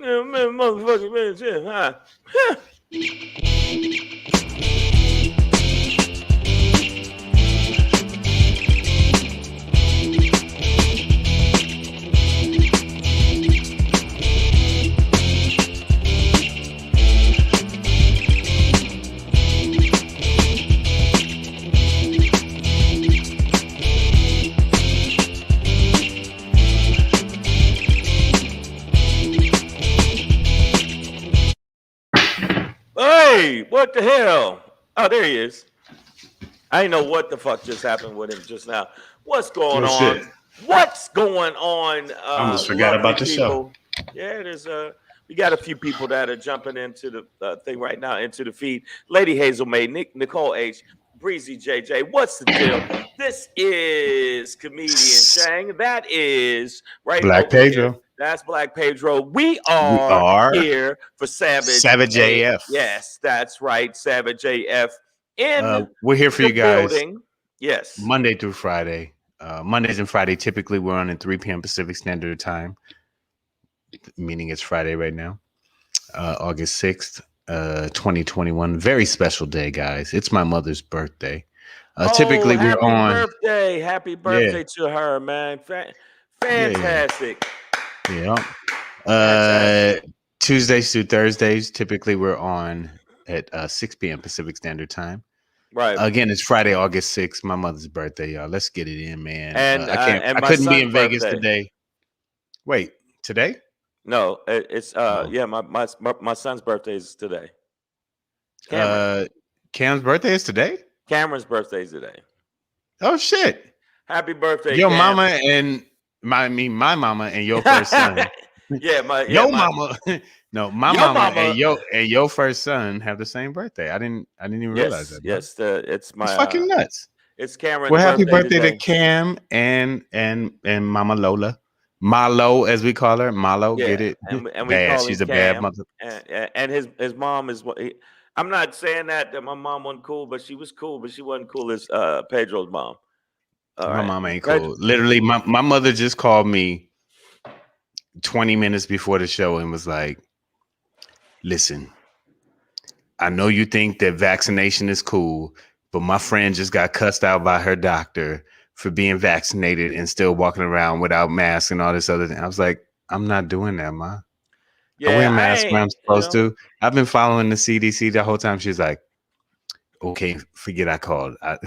Motherfucking man, shit, huh? Hey, what the hell? Oh, there he is. I didn't know what the fuck just happened with him just now. What's going on? Shit. What's going on? I almost forgot about the show. Yeah, there's we got a few people that are jumping into the thing right now, into the feed. Lady Hazel May, Nicole H, Breezy JJ. What's the deal? This is comedian Shang. That is right. Black Pedro. Here. That's Black Pedro. We are here for Savage AF. Yes, that's right. Savage AF. We're here for you guys. Building. Yes. Monday through Friday. Mondays and Friday, typically we're on at 3 p.m. Pacific Standard Time, meaning it's Friday right now. August 6th, 2021. Very special day, guys. It's my mother's birthday. Typically we're on. Happy birthday to her, man. Fantastic. Yeah. Tuesdays through Thursdays, typically we're on at 6 p.m. Pacific Standard Time. Right. Again, it's Friday, August 6th, my mother's birthday, y'all. Let's get it in, man. And I couldn't be in Vegas today. Wait, today? No, it's my son's birthday is today. Cam's birthday is today? Cameron's birthday is today. Oh shit. Happy birthday, your Cam. mama and my mama and your first son. Mama. No, my mama and your first son have the same birthday. I didn't even realize that. Yes, it's fucking nuts. It's Cameron. Well, happy birthday to Cam and Mama Lola. Malo, as we call her. Malo, get it? And we bad. Call She's him a Cam, bad mother. And his mom is what I'm not saying that my mom wasn't cool, but she was cool, but she wasn't cool as Pedro's mom. My mom ain't cool. Literally, my mother just called me 20 minutes before the show and was like, listen, I know you think that vaccination is cool, but my friend just got cussed out by her doctor for being vaccinated and still walking around without masks and all this other thing. I was like, I'm not doing that, Ma. I wear masks when I'm supposed to. I've been following the CDC the whole time. She's like, okay, forget I called. I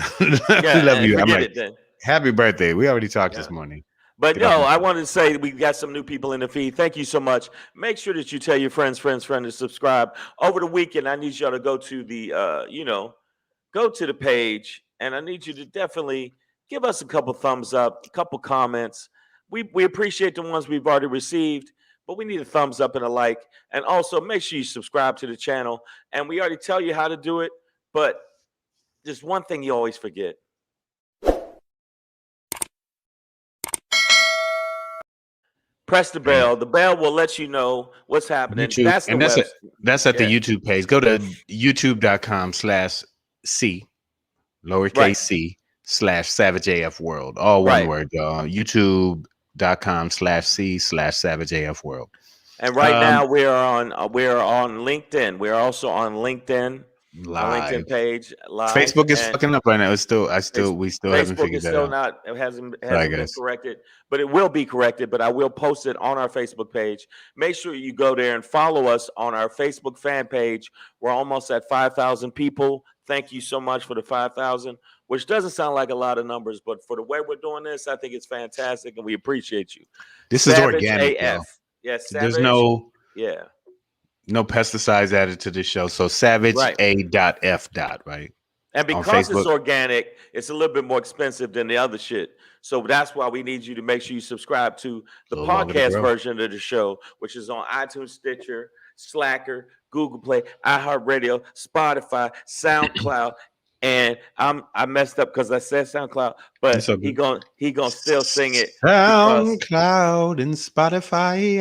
love you. I'm like, happy birthday. We already talked this morning. But no, I wanted to say we got some new people in the feed. Thank you so much. Make sure that you tell your friends to subscribe. Over the weekend, I need y'all to go to the, go to the page, and I need you to definitely give us a couple thumbs up, a couple comments. We appreciate the ones we've already received, but we need a thumbs up and a like. And also make sure you subscribe to the channel. And we already tell you how to do it, but there's one thing you always forget. Press the bell. The bell will let you know what's happening. YouTube, that's at the YouTube page. Go to youtube.com/C, lowercase c, /SavageAF World. All one word, y'all. youtube.com/C /SavageAF World. And right now we're on LinkedIn. We're also on LinkedIn. Live. LinkedIn page live. Facebook is fucking up right now. We still haven't figured that out. It hasn't been corrected, but it will be corrected. But I will post it on our Facebook page. Make sure you go there and follow us on our Facebook fan page. We're almost at 5,000 people. Thank you so much for the 5,000, which doesn't sound like a lot of numbers, but for the way we're doing this, I think it's fantastic, and we appreciate you. This is organic. AF. Yes, there's no pesticides added to this show. So savage a.f. right? And because it's organic, it's a little bit more expensive than the other shit. So that's why we need you to make sure you subscribe to the podcast version of the show, which is on iTunes, Stitcher, Slacker, Google Play, iHeartRadio, Spotify, SoundCloud. And I messed up because I said SoundCloud, but he gonna still sing it. SoundCloud and Spotify,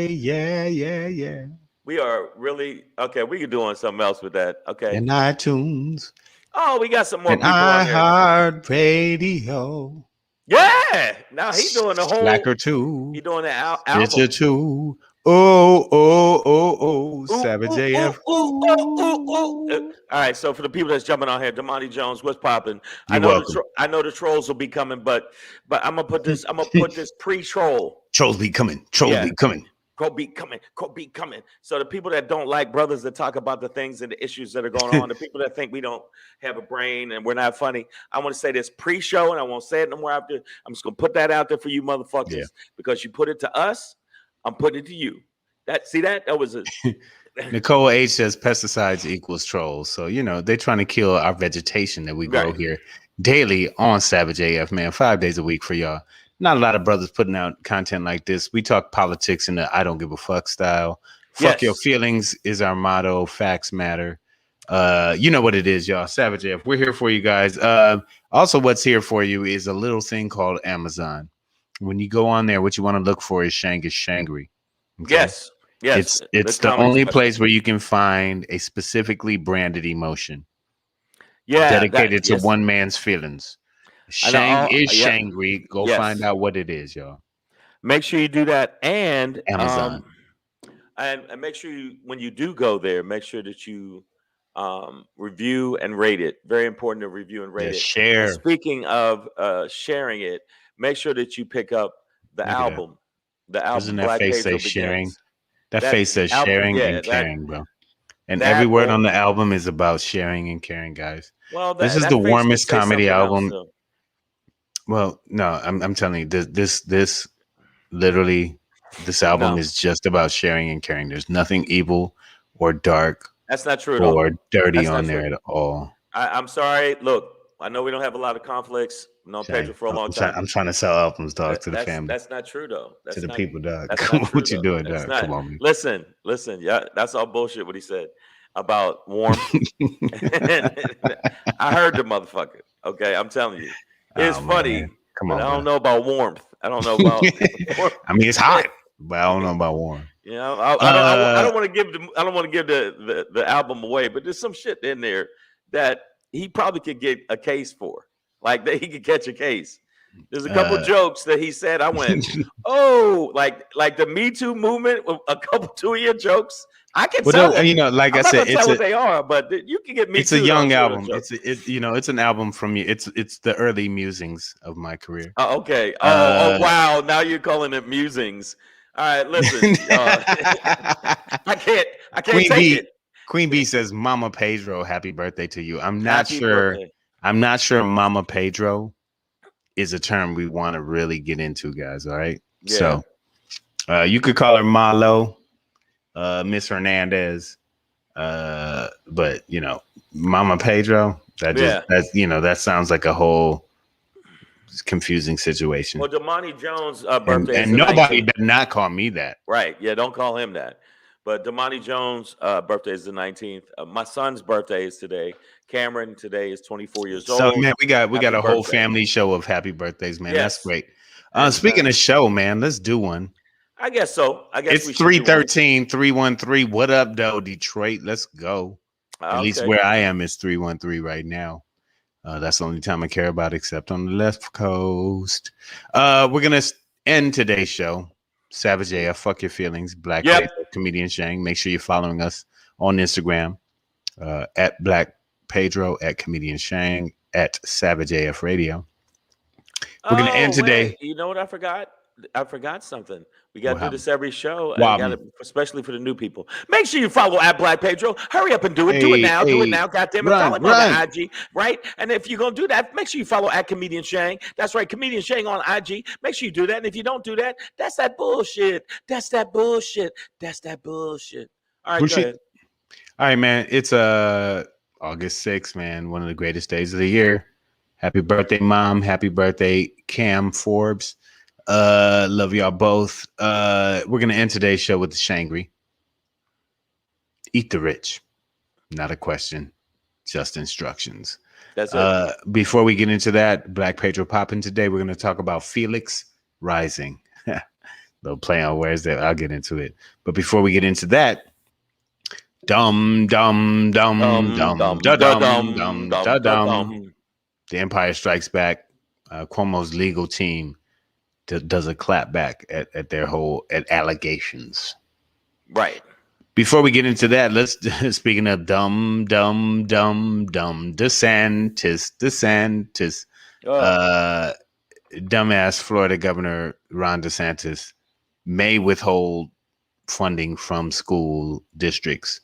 yeah. We are really okay. We are doing something else with that. Okay. And iTunes. Oh, we got some more and people on here. iHeartRadio. Yeah. Now he's doing the whole Slacker 2. He's doing the album. Stitcher 2. Savage AF. All right, so for the people that's jumping on here, Damani Jones, what's popping? You're welcome. I know the trolls will be coming, but I'm gonna put this pre-troll. Trolls be coming. Be coming. Quote be coming. So the people that don't like brothers that talk about the things and the issues that are going on, the people that think we don't have a brain and we're not funny, I want to say this pre-show, and I won't say it no more after. I'm just gonna put that out there for you motherfuckers because you put it to us, I'm putting it to you. That was a Nicole H says pesticides equals trolls. So, they're trying to kill our vegetation that we grow here daily on Savage AF, man, 5 days a week for y'all. Not a lot of brothers putting out content like this. We talk politics in the I don't give a fuck style. Fuck your feelings is our motto. Facts matter. You know what it is, y'all. Savage AF. We're here for you guys. Also, what's here for you is a little thing called Amazon. When you go on there, what you want to look for is SHANGRY. Okay? Yes. It's the only place where you can find a specifically branded emotion. Dedicated to one man's feelings. SHANGRY. Go find out what it is, y'all. Make sure you do that, and Amazon. And make sure when you do go there, make sure that you review and rate it. Very important to review and rate it. Share. And speaking of sharing it, make sure that you pick up the album. The album. Doesn't that face say sharing? That face says sharing and caring, bro. And every word on the album is about sharing and caring, guys. Well, this is the warmest comedy album. Well, no, I'm telling you, this literally, this album is just about sharing and caring. There's nothing evil or dark. That's not true or dirty on there at all. I'm sorry. Look, I know we don't have a lot of conflicts. No, Pedro for a long time. I'm trying to sell albums, dog, to the family. That's not true, though. To the people, dog. Come on, what you doing, dog? Come on, man. Listen. Yeah, that's all bullshit. What he said about warmth. I heard the motherfucker. Okay, I'm telling you, it's funny. Man. Come on, I don't know about warmth. I don't know about. I mean, it's hot, but I don't know about warmth. You know, I don't want to give the album away, but there's some shit in there that he probably could get a case for. Like that he could catch a case. There's a couple jokes that he said. I went, like the Me Too movement. A couple 2-year jokes. I can sell them. Like I said, it's what they are, but you can get Me Too. It's a young album. It's an album from me. It's the early musings of my career. Oh, okay. Wow. Now you're calling it musings. All right, listen. I can't Queen take it. Queen B says, "Mama Pedro, happy birthday to you." I'm not sure Mama Pedro is a term we want to really get into, guys. All right. Yeah. So you could call her Malo, Miss Hernandez. But Mama Pedro, that sounds like a whole confusing situation. Well, Damani Jones' birthday and nobody did not call me that. Right. Yeah, don't call him that. But Damani Jones' birthday is the 19th. My son's birthday is today. Cameron today is 24 years old. So man, we got a whole family show of happy birthdays, man. Yes. That's great. Speaking of show, man, let's do one. I guess so. I guess it's 313-313. What up, though, Detroit? Let's go. At least where I am is 313 right now. That's the only time I care about, except on the left coast. We're gonna end today's show. Savage AF, fuck your feelings. Black Pedro, comedian Shang. Make sure you're following us on Instagram at Black Pedro, at comedian Shang, at Savage AF Radio. We're gonna end today. You know what I forgot? I forgot something. We got to do this every show, especially for the new people. Make sure you follow at Black Pedro. Hurry up and do it. Do it now. Do it now. Goddamn it. Follow me on IG, right? And if you're going to do that, make sure you follow at Comedian Shang. That's right. Comedian Shang on IG. Make sure you do that. And if you don't do that, that's that bullshit. That's that bullshit. That's that bullshit. All right, go ahead. All right, man. It's August 6th, man. One of the greatest days of the year. Happy birthday, Mom. Happy birthday, Cam Forbes. Love y'all both. We're gonna end today's show with the SHANGRY. Eat the rich. Not a question, just instructions. That's it. Before we get into that, Black Pedro popping today, we're gonna talk about Felix Rising. Little play on words there. I'll get into it. But before we get into that, The Empire Strikes Back. Cuomo's legal team does a clap back at their allegations. Right. Before we get into that, let's speaking of DeSantis, dumbass Florida Governor Ron DeSantis may withhold funding from school districts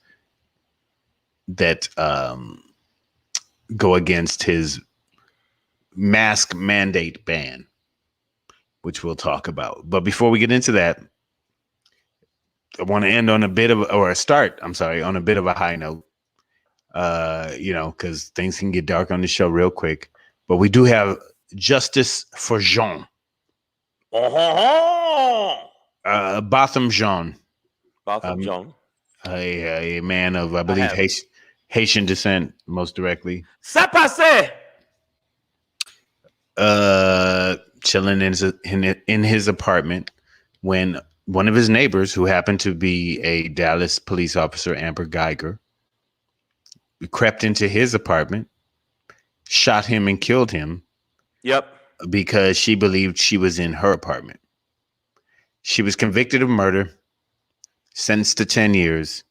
that go against his mask mandate ban, which we'll talk about. But before we get into that, I want to end on a bit of, or start, I'm sorry, on a bit of a high note, because things can get dark on the show real quick. But we do have justice for Jean. Botham Jean. Botham Jean. A man of, I believe, Haitian descent, most directly. Ça passe! Chilling in his apartment when one of his neighbors, who happened to be a Dallas police officer, Amber Geiger, crept into his apartment, shot him and killed him. Yep. Because she believed she was in her apartment. She was convicted of murder, sentenced to 10 years.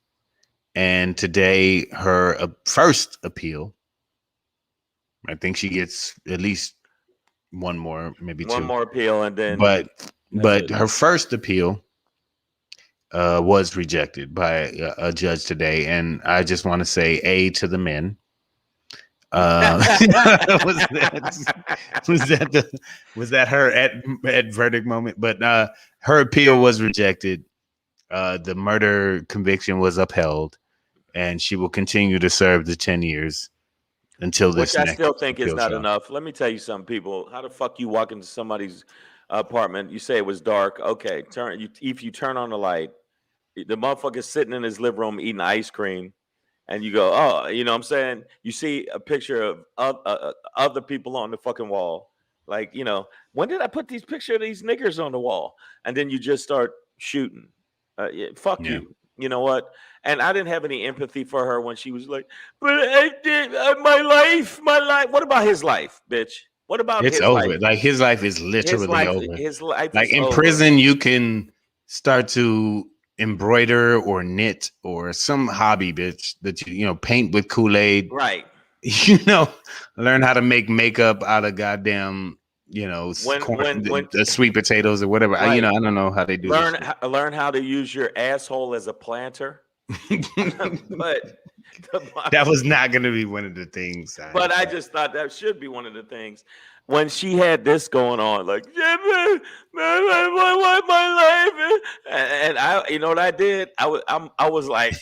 And today, her first appeal, I think she gets at least one more, maybe two. One more appeal, and then. But her first appeal was rejected by a judge today. And I just want to say A to the men. Was that her at verdict moment? But her appeal was rejected. The murder conviction was upheld, and she will continue to serve the 10 years until this. Which I still think is not enough. Let me tell you something, people. How the fuck you walk into somebody's apartment? You say it was dark. Okay, if you turn on the light, the motherfucker's sitting in his living room eating ice cream. And you go, oh, you know what I'm saying? You see a picture of other people on the fucking wall. Like, when did I put these pictures of these niggers on the wall? And then you just start shooting. Fuck you. You know what? And I didn't have any empathy for her when she was like, but I did my life. What about his life, bitch? What about his life? It's over. Like, his life is literally over. His life like is in over. Prison, you can start to embroider or knit or some hobby, bitch, that you paint with Kool-Aid, right? Learn how to make makeup out of goddamn the sweet potatoes or whatever. Right. I don't know how they do. Learn how to use your asshole as a planter. But that was not going to be one of the things. But I just thought that should be one of the things. When she had this going on, like, my life, and I, you know what I did? I was like,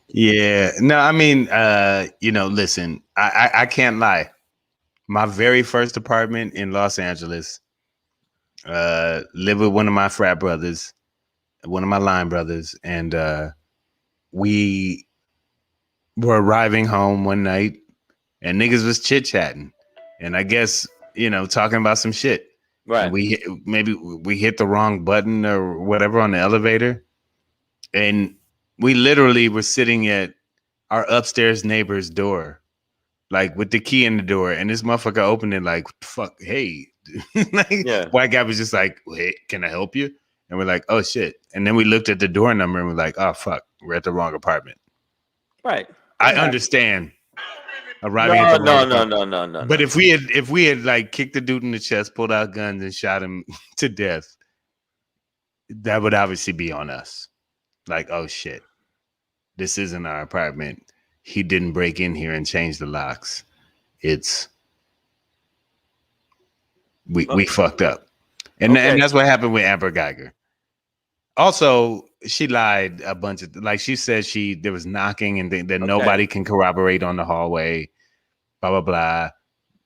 yeah. No, I mean, listen, I can't lie. My very first apartment in Los Angeles, lived with one of my frat brothers, one of my line brothers, and we were arriving home one night and niggas was chit-chatting, and I guess talking about some shit, right? And we hit the wrong button or whatever on the elevator, and we literally were sitting at our upstairs neighbor's door, like with the key in the door, and this motherfucker opened it like, fuck, hey. White guy was just like, hey, can I help you? And we're like, oh shit. And then we looked at the door number and we're like, oh fuck, we're at the wrong apartment. Right. I understand arriving at the wrong apartment. No. But if we had like kicked the dude in the chest, pulled out guns and shot him to death, that would obviously be on us. Like, oh shit, this isn't our apartment. He didn't break in here and change the locks. We fucked up. And that's what happened with Amber Geiger. Also, she lied a bunch of, like, she said there was knocking and that nobody can corroborate on the hallway, blah, blah, blah.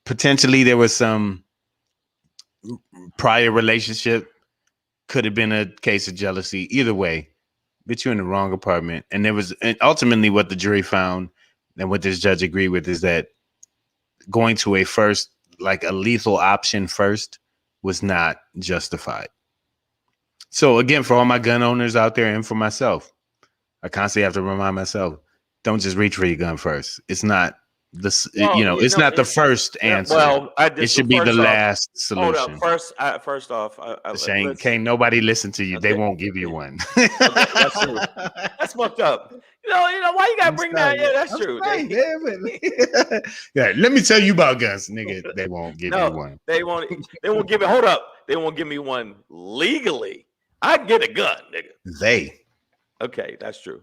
Potentially there was some prior relationship. Could have been a case of jealousy. Either way, bitch, you're in the wrong apartment. And ultimately what the jury found and what this judge agreed with is that going to a lethal option first was not justified. So again, for all my gun owners out there and for myself, I constantly have to remind myself, don't just reach for your gun first. It's not It's not the first answer. Well, it should be the last solution. Hold up. First off, Shane, can't nobody listen to you. Okay. They won't give you one. Okay, that's true. That's fucked up. You know why you gotta bring that? Yeah, that's true. Yeah, let me tell you about guns, nigga. They won't give you one. They won't give me. Hold up. They won't give me one legally. I get a gun, nigga. Okay, that's true.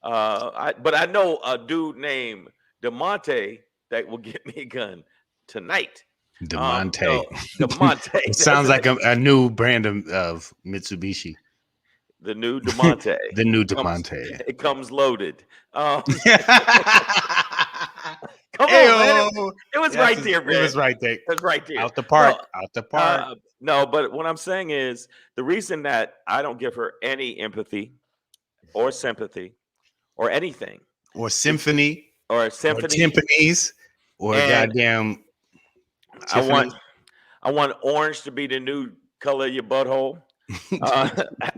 But I know a dude named DeMonte that will get me a gun tonight. DeMonte. DeMonte. It sounds like a new brand of Mitsubishi. The new DeMonte. The new DeMonte. It comes loaded. Come on, man. It was right there, man. It was right there. It was right there. Out the park. No, but what I'm saying is the reason that I don't give her any empathy or sympathy or anything. Or symphony. Or symphony. Or timpanis. Or goddamn. Tiffany. I want orange to be the new color of your butthole.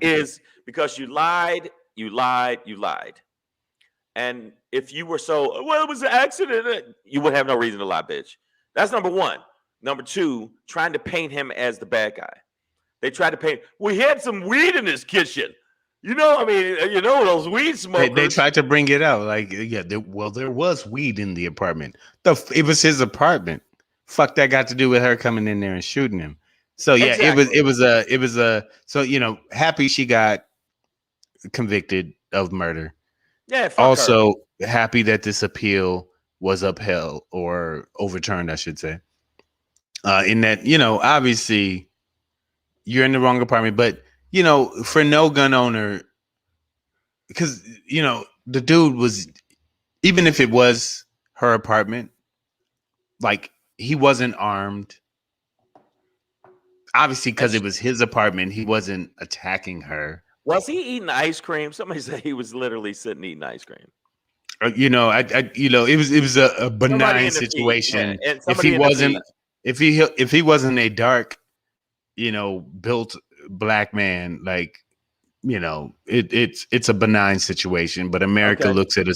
Is because you lied. And if you were it was an accident, you would have no reason to lie, bitch. That's number one. Number two, trying to paint him as the bad guy. They tried to paint, we had some weed in his kitchen. Those weed smokers. They tried to bring it out. Like, there was weed in the apartment. It was his apartment. Fuck that got to do with her coming in there and shooting him. So yeah, exactly. Happy she got convicted of murder. Yeah. Also happy that this appeal was upheld or overturned, I should say. In that, obviously you're in the wrong apartment, but for no gun owner, because the dude was, even if it was her apartment, like he wasn't armed. Obviously, because it was his apartment, he wasn't attacking her. Was he eating ice cream? Somebody said he was literally sitting eating ice cream. It was a benign situation. Yeah. If he wasn't a dark, built black man, like, it's a benign situation. But America looks at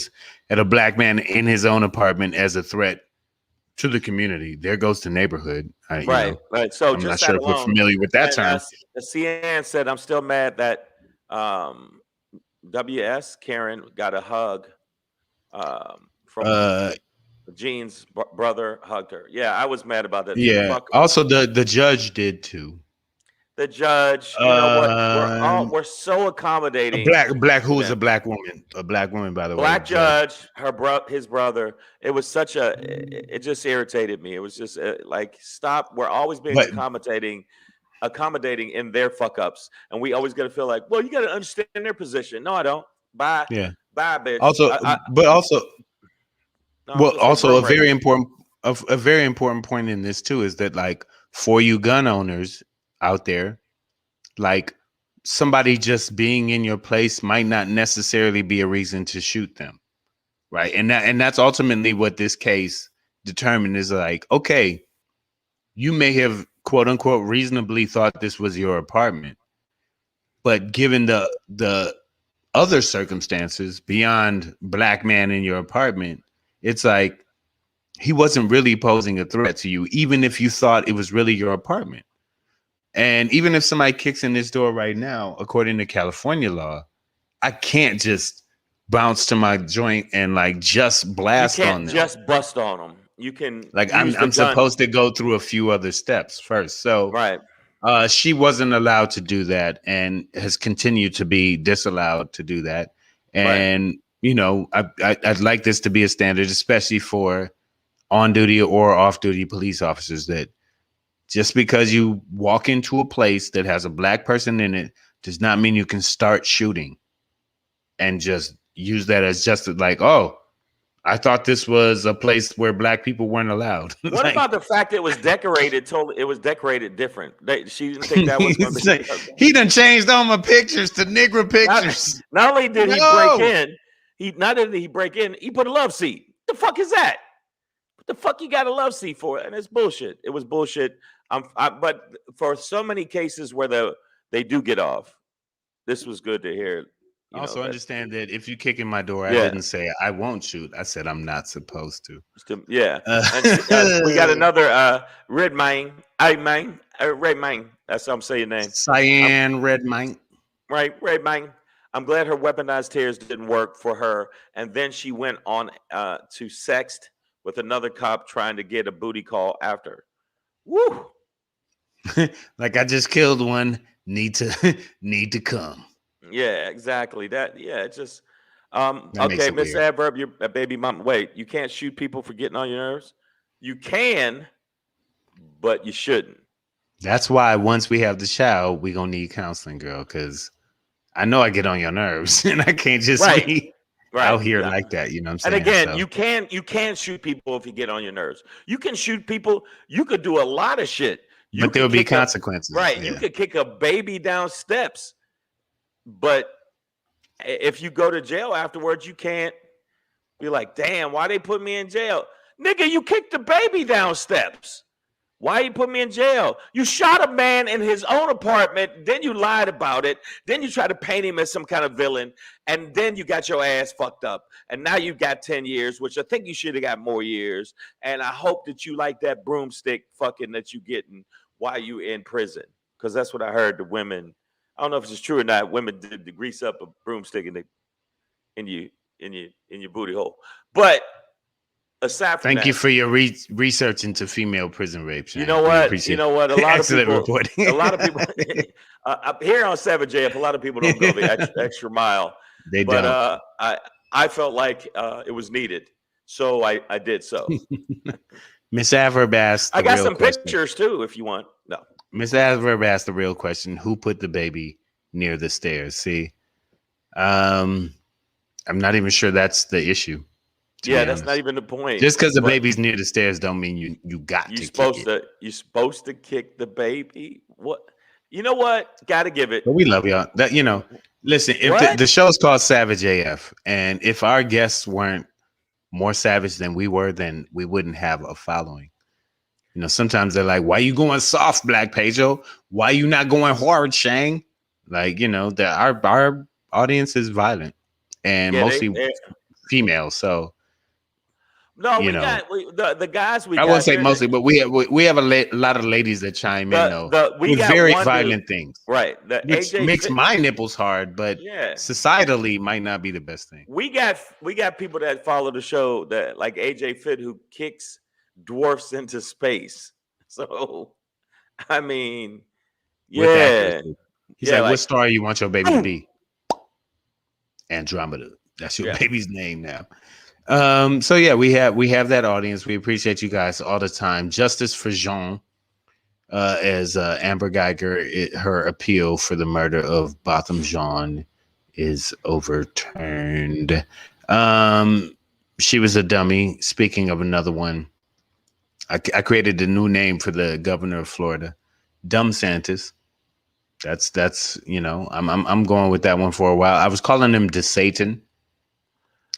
a black man in his own apartment as a threat to the community. There goes the neighborhood. Right. So I'm not sure if we're familiar with that term. The CNN said, I'm still mad that WS Karen got a hug from Jean's brother hugged her. Yeah, I was mad about that. Yeah. Also, the judge did too. The judge, you know what? We're so accommodating. Who is a black woman? A black woman, by the way. Black judge, his brother. It was it just irritated me. It was just like, stop. We're always being accommodating in their fuck ups, and we always got to feel like, well, you got to understand their position. No, I don't. Bye. Yeah. Bye, bitch. Also, a very important point in this too is that, like, for you gun owners out there, like, somebody just being in your place might not necessarily be a reason to shoot them, right? And that's ultimately what this case determined, is like, okay, you may have quote unquote reasonably thought this was your apartment, but given the other circumstances beyond black man in your apartment, it's like he wasn't really posing a threat to you, even if you thought it was really your apartment. And even if somebody kicks in this door right now, according to California law, I can't just bounce to my joint and like just blast on them. You can't just bust on them. You can, like, I'm supposed to go through a few other steps first. So right. She wasn't allowed to do that and has continued to be disallowed to do that. And, I'd like this to be a standard, especially for on duty or off duty police officers, that just because you walk into a place that has a black person in it does not mean you can start shooting and just use that as just like, oh, I thought this was a place where black people weren't allowed. What about the fact it was decorated? It was decorated different. She didn't think that was going to be. He done changed all my pictures to Negro pictures. Not only did he break in, he put a love seat. The fuck is that? What the fuck you got a love seat for? And it's bullshit. It was bullshit. But for so many cases where they do get off, this was good to hear. Also understand that if you kick in my door, I Yeah. didn't say I won't shoot. I said I'm not supposed to. Yeah. And we got another red mine. Red mine. That's how I'm saying your name. Cyan Red Mine. Right, red mine. I'm glad her weaponized tears didn't work for her. And then she went on to sext with another cop trying to get a booty call after. Woo! Like I just killed one. Need to come. Yeah, exactly. It's just That makes okay, it Miss weird. Adverb, your baby mom. Wait, you can't shoot people for getting on your nerves? You can, but you shouldn't. That's why once we have the child, we gonna need counseling, girl, because I know I get on your nerves and I can't just be out here like that. You know what I'm saying? And again, you can shoot people if you get on your nerves. You can shoot people. You could do a lot of shit. But there will be consequences. Right. You could kick a baby down steps. But if you go to jail afterwards, you can't be like, damn, why they put me in jail? Nigga, you kicked the baby down steps. Why you put me in jail? You shot a man in his own apartment, then you lied about it, then you try to paint him as some kind of villain, and then you got your ass fucked up. And now you've got 10 years, which I think you should have got more years. And I hope that you like that broomstick fucking that you getting while you in prison. Because that's what I heard the women, I don't know if it's true or not, women did the grease up a broomstick in your booty hole. But aside from thank you for your research into female prison rape. Shane. You know what? You know what? A lot of people. Reporting. A lot of people here on Savage AF. A lot of people don't go the extra mile. They don't. I felt like it was needed, so I did so. Miss Adverb asked. I got some pictures too, if you want. No. Miss Adverb asked the real question: who put the baby near the stairs? See, I'm not even sure that's the issue. Yeah, that's not even the point. Just because the baby's near the stairs don't mean you got to kick it. You're supposed to kick the baby. What? You know what? Got to give it. But we love y'all. That listen. If the show's called Savage AF, and if our guests weren't more savage than we were, then we wouldn't have a following. Sometimes they're like, "Why you going soft, Black Pedro? Why you not going hard, Shang?" Like, our audience is violent and mostly female. So. No, we got the guys. I won't say mostly, but we have a lot of ladies that chime in though with very violent things, right? Which makes my nipples hard, but societally might not be the best thing. We got people that follow the show that like AJ Fit who kicks dwarfs into space. So, I mean, yeah, he's like, what star you want your baby to be? Andromeda. That's your baby's name now. So yeah, we have that audience. We appreciate you guys all the time. Justice for Jean, as Amber Geiger, her appeal for the murder of Botham Jean is overturned. She was a dummy. Speaking of another one, I created a new name for the governor of Florida, Dumb-Santis. That's I'm going with that one for a while. I was calling him DeSatan.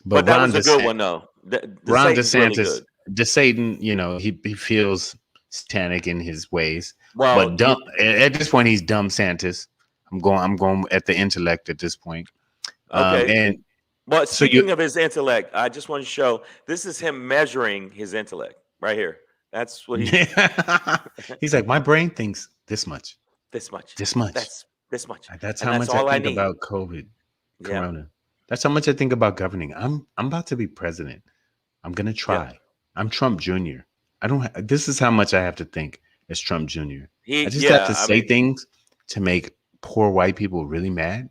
But that was a good one, though. Ron DeSantis, DeSatan, he feels satanic in his ways. Well, but dumb at this point, he's Dumb-Santis. I'm going at the intellect at this point. Okay. But speaking of his intellect, I just want to show this is him measuring his intellect right here. That's what he's like. My brain thinks this much. This much. This much. That's this much. That's how much I think about COVID, Corona. That's how much I think about governing. I'm about to be president. I'm gonna try. Yeah. I'm Trump Jr. This is how much I have to think as Trump Jr. I just have to say things to make poor white people really mad,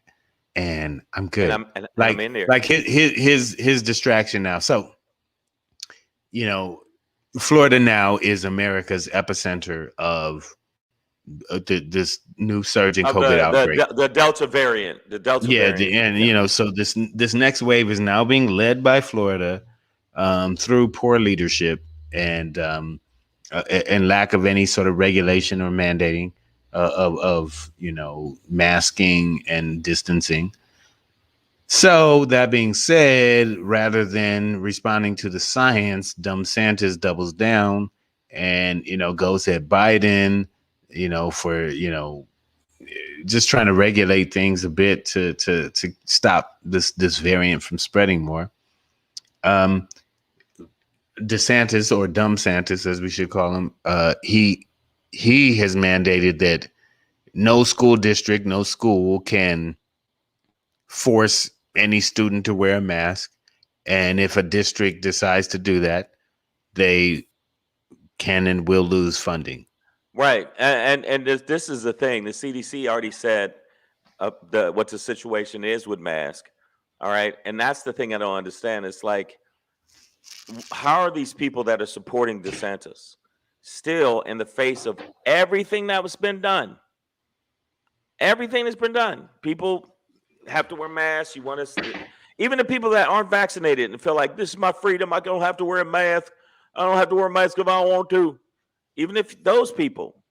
and I'm good. And I'm in there. Like his distraction now. So, Florida now is America's epicenter of this new surge in COVID outbreak, the Delta variant, variant. So this next wave is now being led by Florida through poor leadership and lack of any sort of regulation or mandating of masking and distancing. So that being said, rather than responding to the science, Dumb-Santis doubles down and goes at Biden. For just trying to regulate things a bit to stop this variant from spreading more. DeSantis, or Dumb-Santis, as we should call him, he has mandated that no school district, no school can force any student to wear a mask. And if a district decides to do that, they can and will lose funding. Right. And this is the thing. The CDC already said what the situation is with mask. All right. And that's the thing I don't understand. It's like, how are these people that are supporting DeSantis still, in the face of everything that was been done? Everything that's been done. People have to wear masks. You want us to, even the people that aren't vaccinated and feel like, this is my freedom, I don't have to wear a mask. I don't have to wear a mask if I don't want to. Even if those people,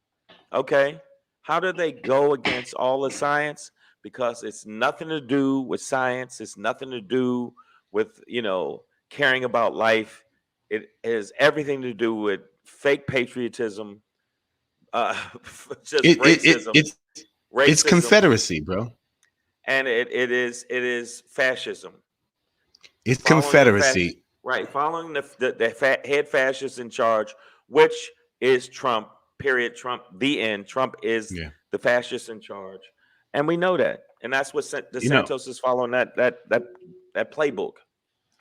okay, how do they go against all the science? Because it's nothing to do with science. It's nothing to do with, caring about life. It has everything to do with fake patriotism, just racism. It's Confederacy, bro. And it is fascism. It's Confederacy. Right, following the head fascist in charge, which is Trump, period. Trump, the end. Trump is the fascist in charge. And we know that. And that's what DeSantis is following, that playbook.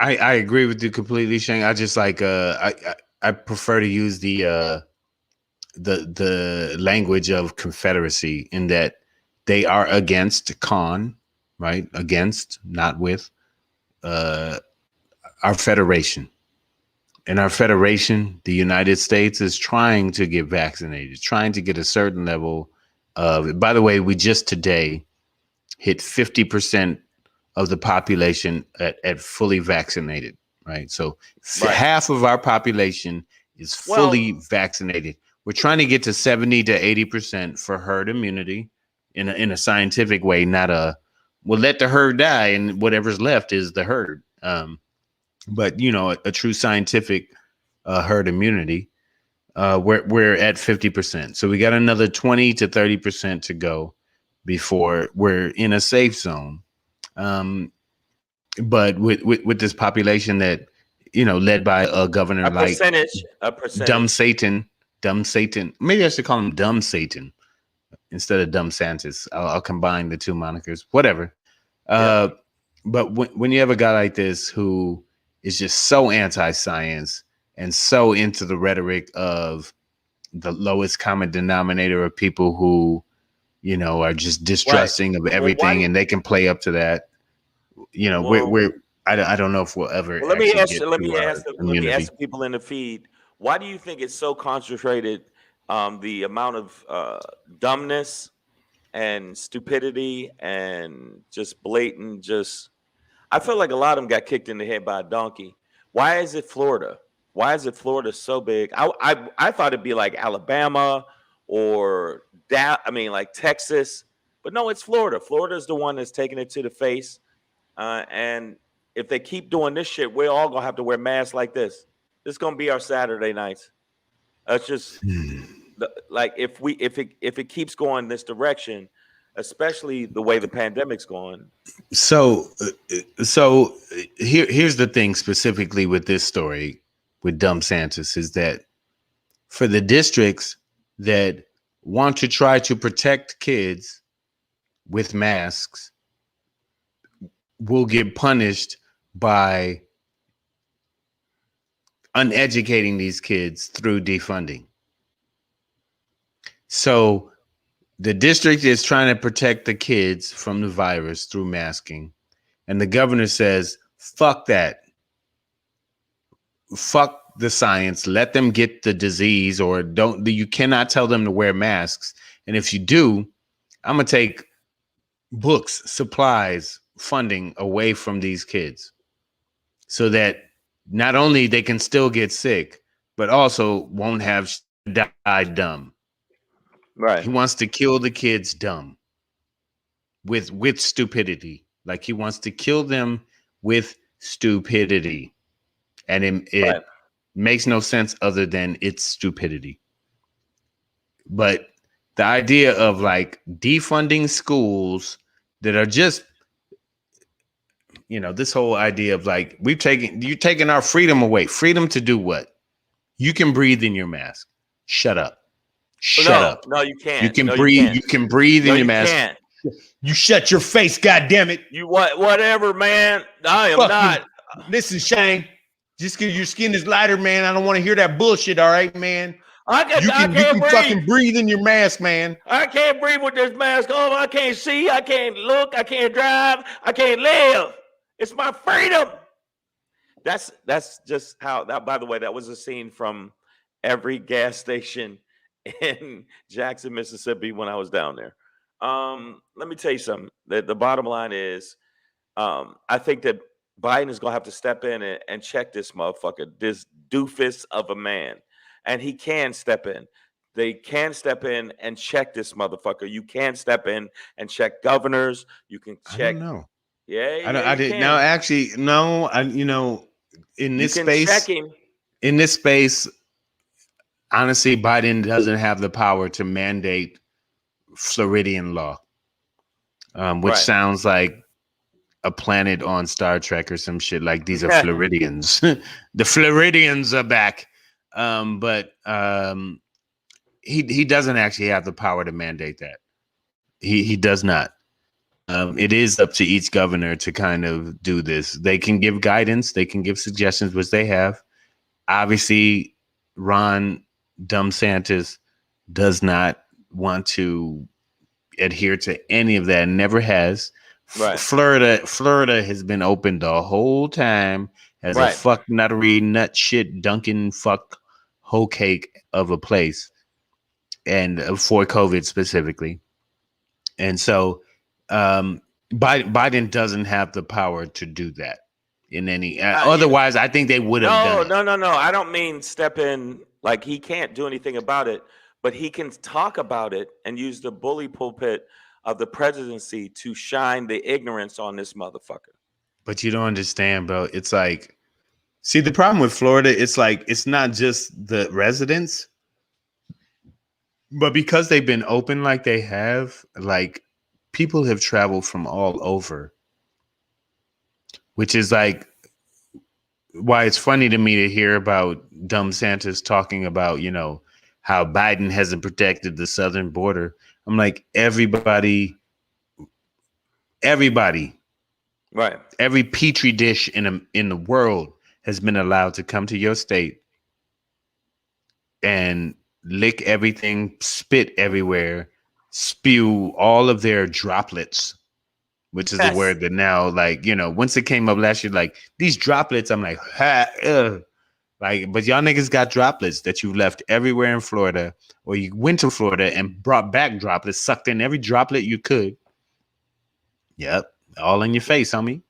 I agree with you completely, Shang. I just like I prefer to use the language of Confederacy, in that they are against con, right? Against, not with, our federation. And our federation, the United States, is trying to get vaccinated, trying to get a certain level of. By the way, we just today hit 50% of the population at fully vaccinated, right? So half of our population is fully vaccinated. We're trying to get to 70 to 80% for herd immunity in a scientific way, not we'll let the herd die and whatever's left is the herd. But a true scientific herd immunity, we're at 50%. So we got another 20 to 30% to go before we're in a safe zone. But with this population that, led by a governor a like percentage. Dumb Satan. Maybe I should call him Dumb Satan instead of Dumb-Santis. I'll combine the two monikers, whatever. But when you have a guy like this who is just so anti-science and so into the rhetoric of the lowest common denominator of people who, are just distrusting of everything, and they can play up to that. I don't know if we'll ever. Let me ask the people in the feed. Why do you think it's so concentrated? The amount of dumbness and stupidity and just blatant, I feel like a lot of them got kicked in the head by a donkey. Why is it Florida? Why is it Florida so big? I thought it'd be like Alabama or like Texas, but no, it's Florida. Florida is the one that's taking it to the face. And if they keep doing this shit, we're all gonna have to wear masks like this. This is gonna be our Saturday nights. That's just like if it keeps going this direction, especially the way the pandemic's going. So here's the thing specifically with this story with Dumb-Santis, is that for the districts that want to try to protect kids with masks will get punished by uneducating these kids through defunding. So the district is trying to protect the kids from the virus through masking. And the governor says, fuck that. Fuck the science. Let them get the disease, or you cannot tell them to wear masks. And if you do, I'm going to take books, supplies, funding away from these kids so that not only they can still get sick, but also won't have died dumb. Right. He wants to kill the kids dumb with stupidity. Like he wants to kill them with stupidity. And it makes no sense other than it's stupidity. But The idea of like defunding schools that are just, this whole idea of like you're taking our freedom away. Freedom to do what? You can breathe in your mask. Shut up. Shut up. No, you can't. You can no, breathe. You, can't. You can breathe in your mask. Can't. You shut your face, goddammit. You whatever, man. I am not. Listen, Shane. Just because your skin is lighter, man, I don't want to hear that bullshit. All right, man. I can't breathe. Fucking breathe in your mask, man. I can't breathe with this mask on. I can't see. I can't look. I can't drive. I can't live. It's my freedom. That's just how that. By the way, that was a scene from every gas station in Jackson, Mississippi when I was down there. Let me tell you something. The bottom line is, I think that Biden is gonna have to step in and check this motherfucker, this doofus of a man. And he can step in. They can step in and check this motherfucker. You can step in and check governors. You can check. I don't know. Yeah, I didn't. No, actually, no. In this space, in this space, honestly, Biden doesn't have the power to mandate Floridian law, which sounds like a planet on Star Trek or some shit. Like these are Floridians. The Floridians are back. But he doesn't actually have the power to mandate that. He does not. It is up to each governor to kind of do this. They can give guidance, they can give suggestions, which they have. Obviously, Ron Dumb-Santis does not want to adhere to any of that. Never has. Right. Florida has been open the whole time as a fuck nuttery nut shit dunking fuck whole cake of a place, and for COVID specifically. And so Biden doesn't have the power to do that in any otherwise I think they would have done it. No, I don't mean step in, like he can't do anything about it, but he can talk about it and use the bully pulpit of the presidency to shine the ignorance on this motherfucker. But you don't understand, bro. It's like, see, the problem with Florida, it's like, it's not just the residents, but because they've been open like they have, like people have traveled from all over, which is like why it's funny to me to hear about Dumb-Santis talking about, how Biden hasn't protected the southern border. I'm like, everybody, right? Every petri dish in the world has been allowed to come to your state and lick everything, spit everywhere, spew all of their droplets, which is a word that now, like, once it came up last year, like these droplets, I'm like, like, but y'all niggas got droplets that you left everywhere in Florida, or you went to Florida and brought back droplets, sucked in every droplet you could. Yep. All in your face, homie.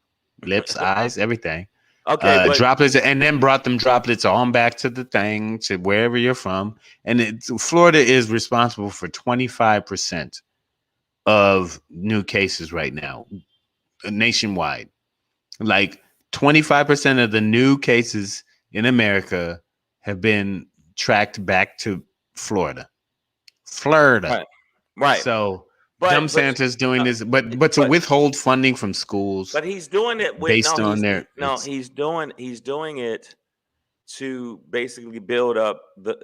Lips, eyes, everything. Okay. Droplets, and then brought them droplets on back to the thing, to wherever you're from. And Florida is responsible for 25% of new cases right now, nationwide. Like 25% of the new cases in America have been tracked back to Florida. Right. So Dumb-Santis doing this, but to withhold funding from schools. But he's doing it based on their. No, he's doing it to basically build up the,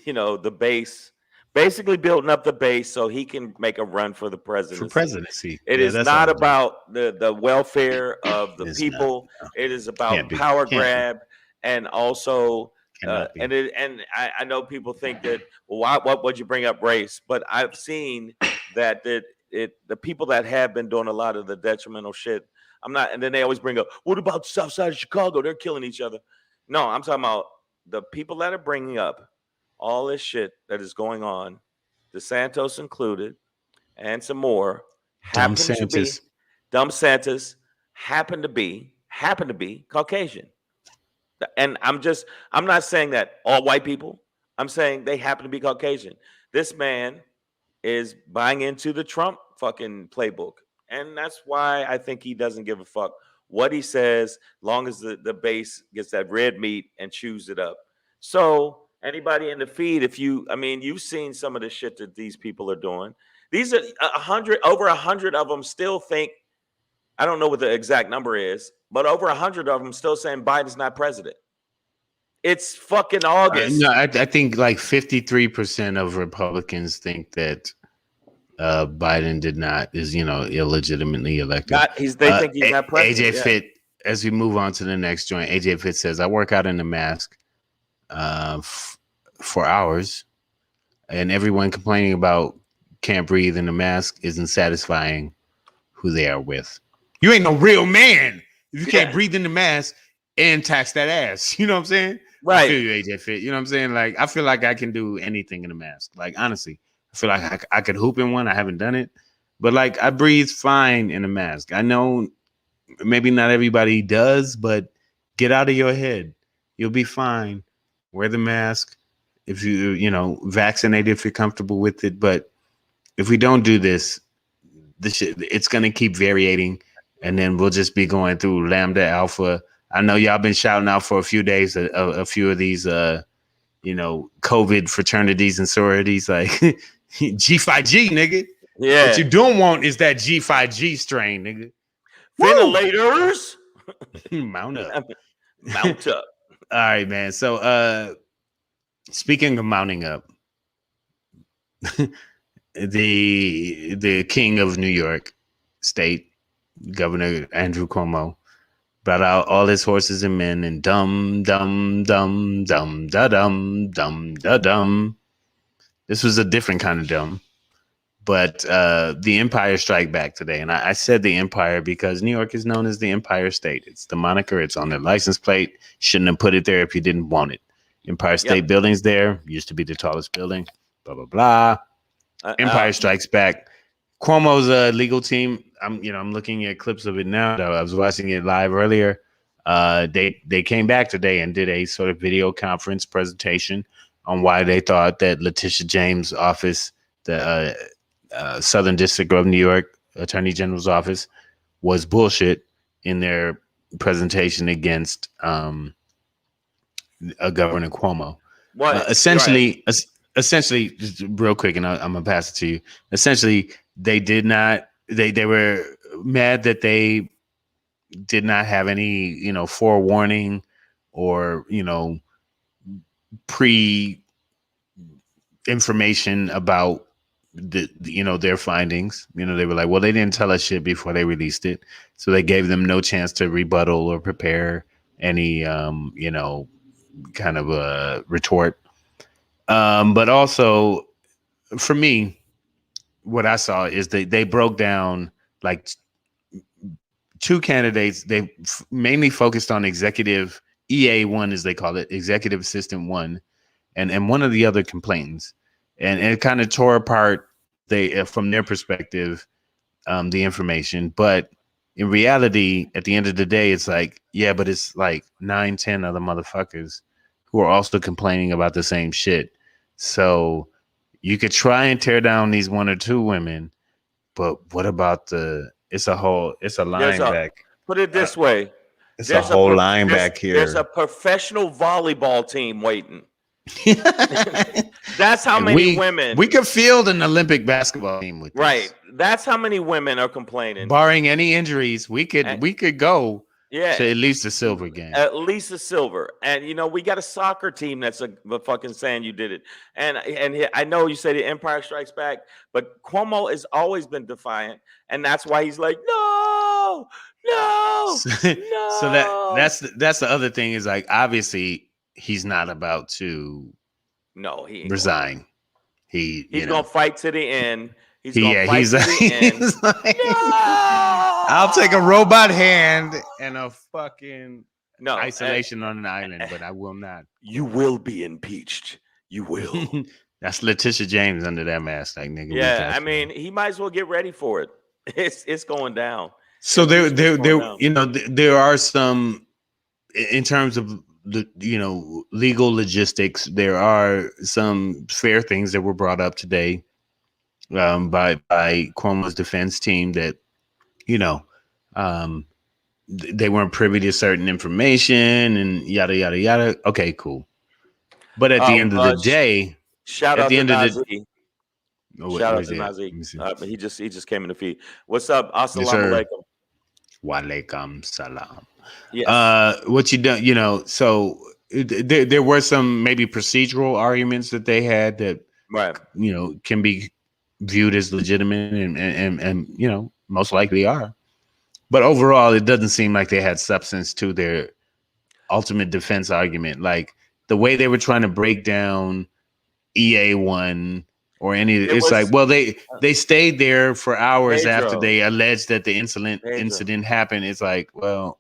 the base. Basically building up the base so he can make a run for the presidency. It is not about the welfare of the people. It is about power grab, and also I know people think that, well, what would you bring up race? But I've seen that the people that have been doing a lot of the detrimental shit. And then they always bring up, what about the South Side of Chicago? They're killing each other. No, I'm talking about the people that are bringing up all this shit that is going on, DeSantis included, and some more, Dumb-Santis happen to be Caucasian. And I'm not saying that all white people, I'm saying they happen to be Caucasian. This man is buying into the Trump fucking playbook. And that's why I think he doesn't give a fuck what he says, long as the base gets that red meat and chews it up. So Anybody in the feed, you've seen some of the shit that these people are doing. These are over 100 of them still think, I don't know what the exact number is, but over 100 of them still saying Biden's not president. It's fucking August. No, I think like 53% of Republicans think that Biden is illegitimately elected. They think he's not president. AJ Fit, as we move on to the next joint, AJ Fit says, I work out in a mask for hours, and everyone complaining about can't breathe in the mask isn't satisfying who they are with. You ain't no real man if you can't breathe in the mask and tax that ass. You know what I'm saying? Right. I feel you, AJ Fit. You know what I'm saying? Like, I feel like I can do anything in a mask. Like, honestly, I feel like I could hoop in one. I haven't done it, but like, I breathe fine in a mask. I know maybe not everybody does, but get out of your head. You'll be fine. Wear the mask. If vaccinate if you're comfortable with it. But if we don't do this shit, it's going to keep variating. And then we'll just be going through Lambda, Alpha. I know y'all been shouting out for a few days, a few of these, COVID fraternities and sororities, like G5G, nigga. Yeah. What you don't want is that G5G strain, nigga. Ventilators. Mount up. Mount up. All right, man. So, speaking of mounting up, the king of New York State, Governor Andrew Cuomo, brought out all his horses and men and dum dum dum dum da dum dum da dum. This was a different kind of dumb, but the Empire Strike Back today, and I said the Empire because New York is known as the Empire State. It's the moniker. It's on their license plate. Shouldn't have put it there if you didn't want it. Empire State Building's there. Used to be the tallest building. Blah blah blah. Empire Strikes Back. Cuomo's legal team. I'm looking at clips of it now. I was watching it live earlier. They came back today and did a sort of video conference presentation on why they thought that Letitia James' office, the Southern District of New York Attorney General's office, was bullshit in their presentation against Governor Cuomo. Essentially, just real quick, and I'm gonna pass it to you. Essentially, they did not. They were mad that they did not have any, forewarning or pre information about their findings. They were like, well, they didn't tell us shit before they released it, so they gave them no chance to rebuttal or prepare any kind of a retort. But also, for me, what I saw is they broke down like two candidates. They mainly focused on executive EA1, as they call it, executive assistant one, and one of the other complainants, and it kind of tore apart from their perspective the information. But in reality, at the end of the day, it's like, yeah, but it's like 9-10 other motherfuckers who are also complaining about the same shit. So you could try and tear down these one or two women, but what about it's a line back. Put it this way. It's a whole line back here. There's a professional volleyball team waiting. That's how many women. We could field an Olympic basketball team with this. Right. That's how many women are complaining. Barring any injuries, we could go to at least a silver game. At least a silver. And we got a soccer team that's a fucking saying you did it. And I know you say the Empire Strikes Back, but Cuomo has always been defiant, and that's why he's like, no. So that's the other thing is, like, obviously he's not about to resign. He's gonna fight to the end. He's like, I'll take a robot hand and a fucking isolation on an island, but I will not. You will be impeached. You will. That's Letitia James under that mask, like, nigga. Yeah, I mean, he might as well get ready for it. It's going down. So there are some, in terms of the legal logistics, there are some fair things that were brought up today by Cuomo's defense team that they weren't privy to certain information and yada yada yada. Okay, cool. But at the end of the day, shout at out the to end of the Nazi. oh, Shout out where's to that? Nazi. Let me see. He just came in the feed. What's up? Yes, Assalamu sir. alaikum. Walaikum salam. Yes. What you done? You know, so there were some maybe procedural arguments that they had that can be viewed as legitimate and most likely are. But overall, it doesn't seem like they had substance to their ultimate defense argument. Like the way they were trying to break down EA1 or any, it's like, well, they stayed there for hours after they alleged that the incident happened. It's like, well,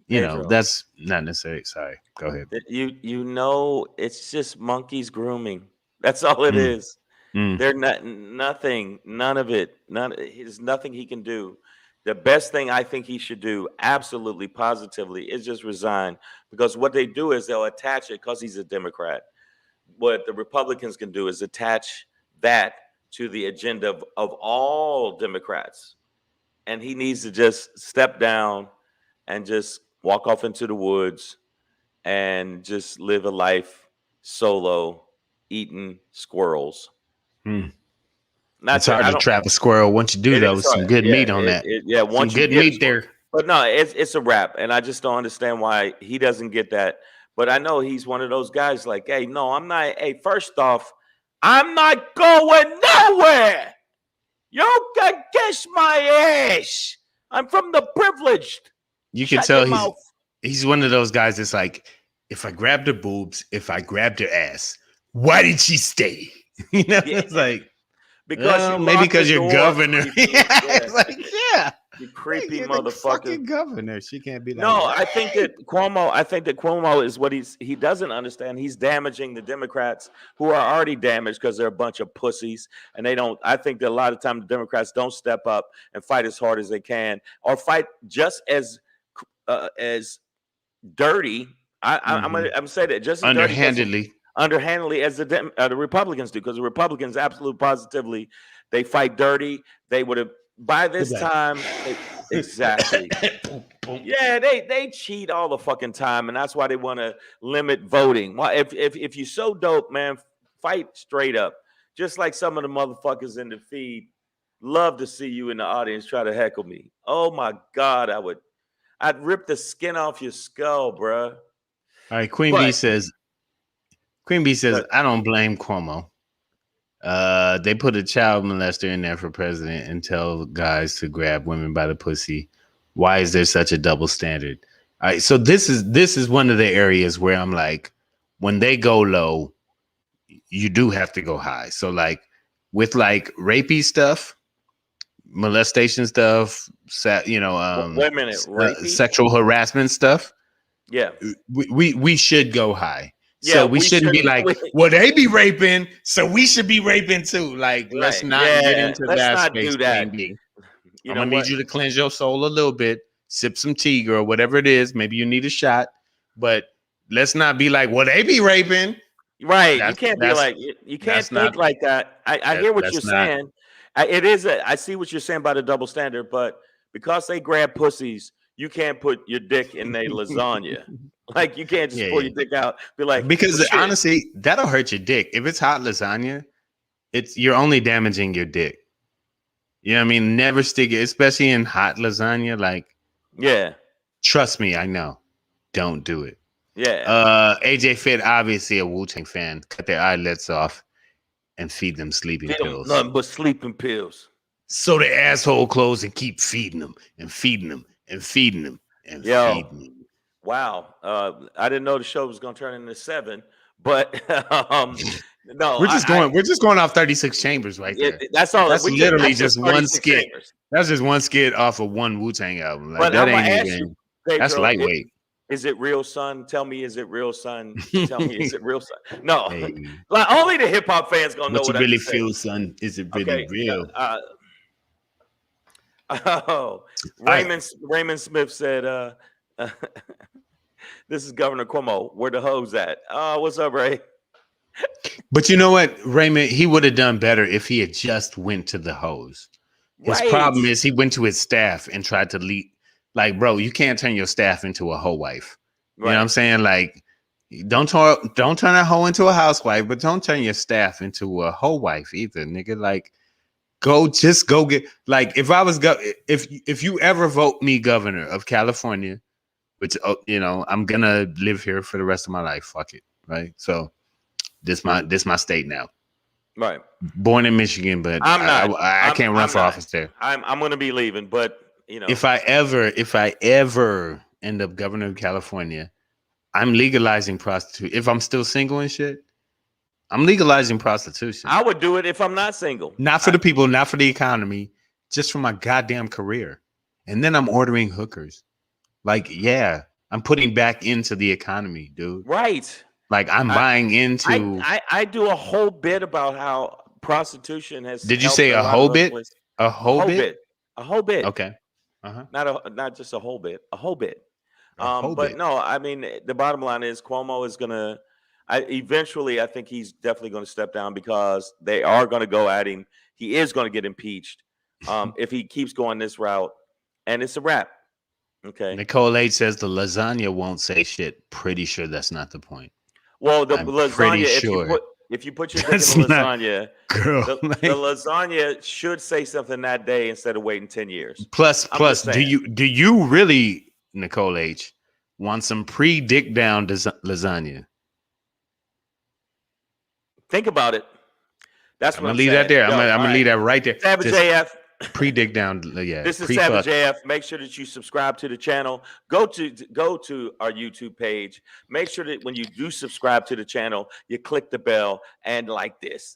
that's not necessary. Sorry, go ahead. It's just monkeys grooming. That's all it is. They're nothing, none of it. There's nothing he can do. The best thing I think he should do, absolutely positively, is just resign. Because what they do is they'll attach it because he's a Democrat. What the Republicans can do is attach that to the agenda of all Democrats. And he needs to just step down and just walk off into the woods and just live a life solo, eating squirrels. It's hard to trap a squirrel. Once you do, though, with some good meat on that. Once some good meat there. But no, it's a wrap. And I just don't understand why he doesn't get that. But I know he's one of those guys like, hey, no, I'm not. Hey, first off, I'm not going nowhere. You can kiss my ass. I'm from the privileged. You can tell he's one of those guys that's like, if I grabbed her boobs, if I grabbed her ass, why did she stay? It's like, because you're governor. It's like, you creepy motherfucker. Fucking governor. She can't be like. No, I think that Cuomo is what he doesn't understand. He's damaging the Democrats who are already damaged because they're a bunch of pussies, and they don't. I think that a lot of times the Democrats don't step up and fight as hard as they can, or fight just as dirty. I'm gonna say that just as underhandedly as the Republicans do, because the Republicans absolutely positively they fight dirty. They would have by this time exactly. Yeah, they cheat all the fucking time, and that's why they want to limit voting. Well, if you're so dope, man, fight straight up. Just like some of the motherfuckers in the feed love to see you in the audience try to heckle me. Oh my God, I'd rip the skin off your skull, bruh. All right, Queen B says, I don't blame Cuomo. They put a child molester in there for president and tell guys to grab women by the pussy. Why is there such a double standard? All right, so this is one of the areas where I'm like, when they go low, you do have to go high. So like with like rapey stuff, molestation stuff, wait a minute, sexual harassment stuff. Yeah, we should go high. Yeah, so we shouldn't be like, well, they be raping, so we should be raping too. Like, let's not get into that space. I'm gonna need you to cleanse your soul a little bit, sip some tea, girl, whatever it is. Maybe you need a shot, but let's not be like, well, they be raping. Right. You can't be like, you can't think like that. I hear what you're saying. I see what you're saying about a double standard, but because they grab pussies, you can't put your dick in a lasagna. Like you can't just pull your dick out, be like, because honestly, that'll hurt your dick. If it's hot lasagna, you're only damaging your dick. You know what I mean? Never stick it, especially in hot lasagna. Like, trust me, I know. Don't do it. Yeah. AJ Fit, obviously a WuTang fan. Cut their eyelids off and feed them sleeping pills. Nothing but sleeping pills. So the asshole close and keep feeding them and feeding them and feeding them and feeding them. Wow. I didn't know the show was going to turn into 7, but no. We're just going off 36 Chambers right there. That's all. That's literally just one skit. Chambers. That's just one skit off of one WuTang album. Like, that ain't even. Pedro, that's lightweight. Is it real, son? Tell me, is it real, son? Tell me, is it real, son? No. Hey. Like, only the hip hop fans going to know what you really feel, son. Is it really real? Raymond Smith said, this is Governor Cuomo. Where the hoes at? What's up, Ray? But you know what, Raymond? He would have done better if he had just went to the hoes. His problem is he went to his staff and tried to lead. Like, bro, you can't turn your staff into a hoe wife. You know what I'm saying? Like, Don't turn a hoe into a housewife, but don't turn your staff into a hoe wife either, nigga. Like, go get, like, if I was if you ever vote me governor of California, which I'm gonna live here for the rest of my life. Fuck it, right? So this my state now. Right. Born in Michigan, but I can't run for office there. I'm gonna be leaving, but if I ever end up governor of California, I'm legalizing prostitution. If I'm still single and shit, I'm legalizing prostitution. I would do it if I'm not single. Not for the people, not for the economy, just for my goddamn career. And then I'm ordering hookers. Like, yeah, I'm putting back into the economy, dude. Right. Like, I'm buying into. I do a whole bit about how prostitution has. Did you say a whole bit? A whole bit? A whole bit. Okay. Not just a whole bit. A whole bit. But no, I mean, the bottom line is Cuomo is gonna. Eventually, I think he's definitely going to step down because they are going to go at him. He is going to get impeached if he keeps going this route, and it's a wrap. Okay. Nicole H says the lasagna won't say shit. Pretty sure that's not the point. Well, the lasagna, if you put your dick in the lasagna, the lasagna should say something that day instead of waiting 10 years. Plus, do you really, Nicole H, want some pre-dick down lasagna? Think about it. That's what I'm gonna leave that there. I'm gonna leave that right there. Savage AF. Pre-dig down. Yeah. This is Savage AF. Make sure that you subscribe to the channel. Go to our YouTube page. Make sure that when you do subscribe to the channel, you click the bell and like this.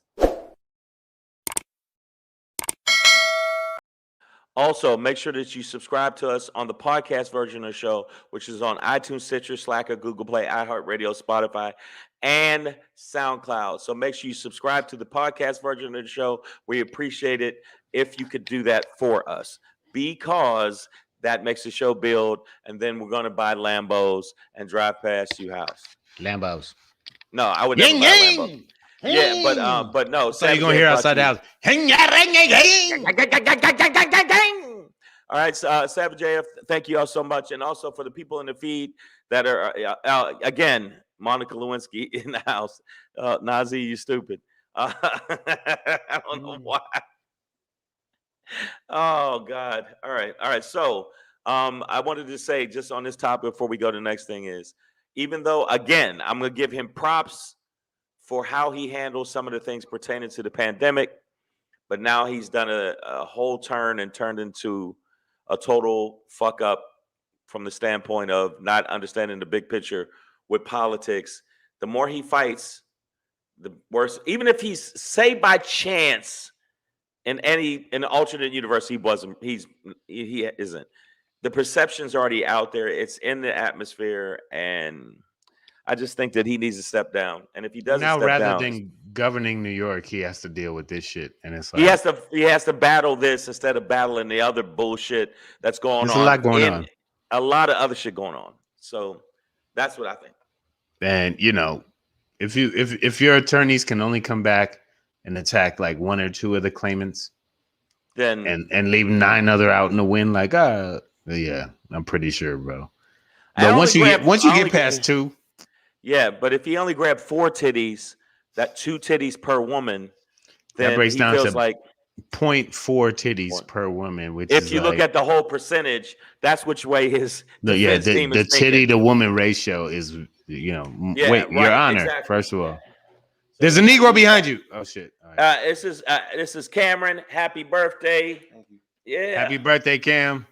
Also, make sure that you subscribe to us on the podcast version of the show, which is on iTunes, Stitcher, Slacker, Google Play, iHeartRadio, Spotify, and SoundCloud. So make sure you subscribe to the podcast version of the show. We appreciate it if you could do that for us, because that makes the show build, and then we're going to buy Lambos and drive past your house. Lambos. No, I would never buy Lambos. Yeah, but no. So you're gonna hear outside the house. All right, Savage AF, thank you all so much, and also for the people in the feed that are again, Monica Lewinsky in the house. Nazi, you stupid. I don't know why. Oh God. All right. So I wanted to say just on this topic before we go to the next thing is, even though again, I'm gonna give him props for how he handles some of the things pertaining to the pandemic, but now he's done a whole turn and turned into a total fuck up from the standpoint of not understanding the big picture with politics. The more he fights, the worse. Even if he's, say by chance, in an alternate universe, he isn't. The perception's already out there. It's in the atmosphere, and I just think that he needs to step down. And if he doesn't now, step rather down, than governing New York, he has to deal with this shit. And it's like he has to battle this instead of battling the other bullshit that's going on. There's a lot going on. A lot of other shit going on. So that's what I think. And if your attorneys can only come back and attack like one or two of the claimants, then and leave 9 other out in the wind, like yeah, I'm pretty sure, bro. But once you get past 2. Yeah, but if he only grabbed 4 titties, that 2 titties per woman, then that breaks down to like 0.4 titties per woman. Which if you look at the whole percentage, that's which way his the titty to woman ratio is. Your honor. Exactly. First of all, there's a Negro behind you. Oh shit! Right. This is Cameron. Happy birthday! Thank you. Yeah, happy birthday, Cam.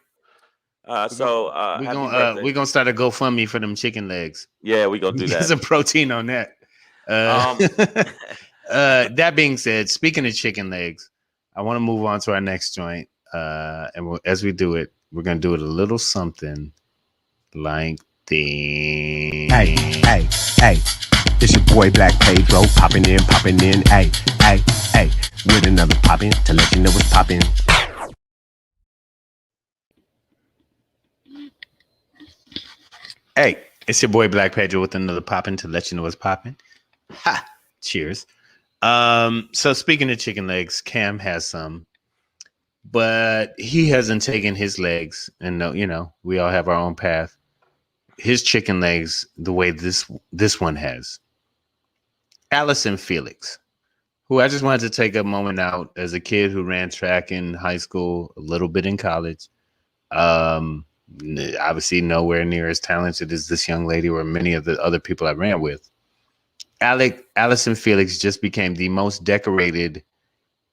We're gonna start a GoFundMe for them chicken legs. Yeah, we're gonna do that. Get some protein on that. That being said, speaking of chicken legs, I want to move on to our next joint. And as we do it, we're gonna do it a little something like the. Hey, it's your boy Black Pedro popping in, hey, with another poppin' to let you know what's poppin'. Hey, it's your boy Black Pedro with another poppin' to let you know what's poppin'. Ha! Cheers. So speaking of chicken legs, Cam has some, but he hasn't taken his legs, and we all have our own path. his chicken legs the way this one has. Allison Felix, who I just wanted to take a moment out as a kid who ran track in high school, a little bit in college. Obviously nowhere near as talented as this young lady or many of the other people I ran with. Allison Felix just became the most decorated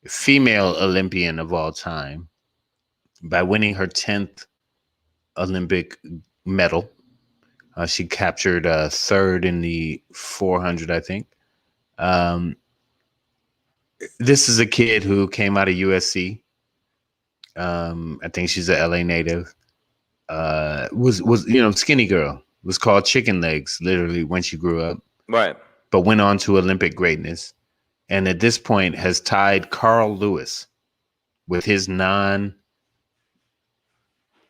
female Olympian of all time by winning her 10th Olympic medal. She captured third in the 400, I think. This is a kid who came out of USC. I think she's a LA native. Was skinny girl. Was called chicken legs literally when she grew up. Right. But went on to Olympic greatness, and at this point has tied Carl Lewis with his national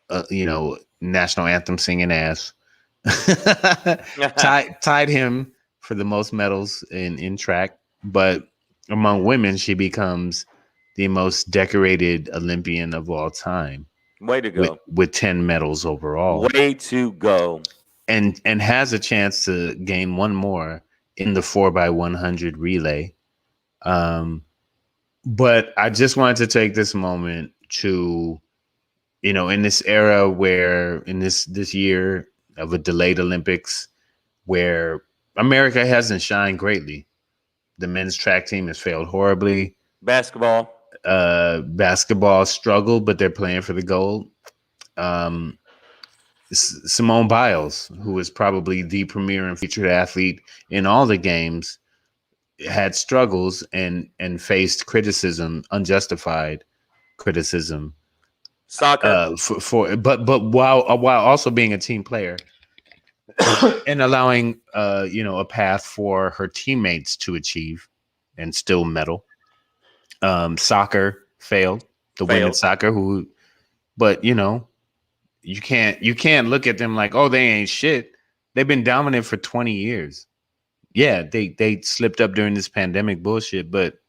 anthem singing ass. tied him for the most medals in track, but among women, she becomes the most decorated Olympian of all time. Way to go. With 10 medals overall. Way to go. And has a chance to gain one more in the 4x100 relay. But I just wanted to take this moment to, in this era where in this year of a delayed Olympics where America hasn't shined greatly. The men's track team has failed horribly. Basketball struggled, but they're playing for the gold. Simone Biles, who is probably the premier and featured athlete in all the games, had struggles and faced criticism, unjustified criticism. Soccer, but while also being a team player and allowing a path for her teammates to achieve and still medal. Soccer failed. Women's soccer, but you can't look at them like, oh, they ain't shit. They've been dominant for 20 years. Yeah, they slipped up during this pandemic bullshit, but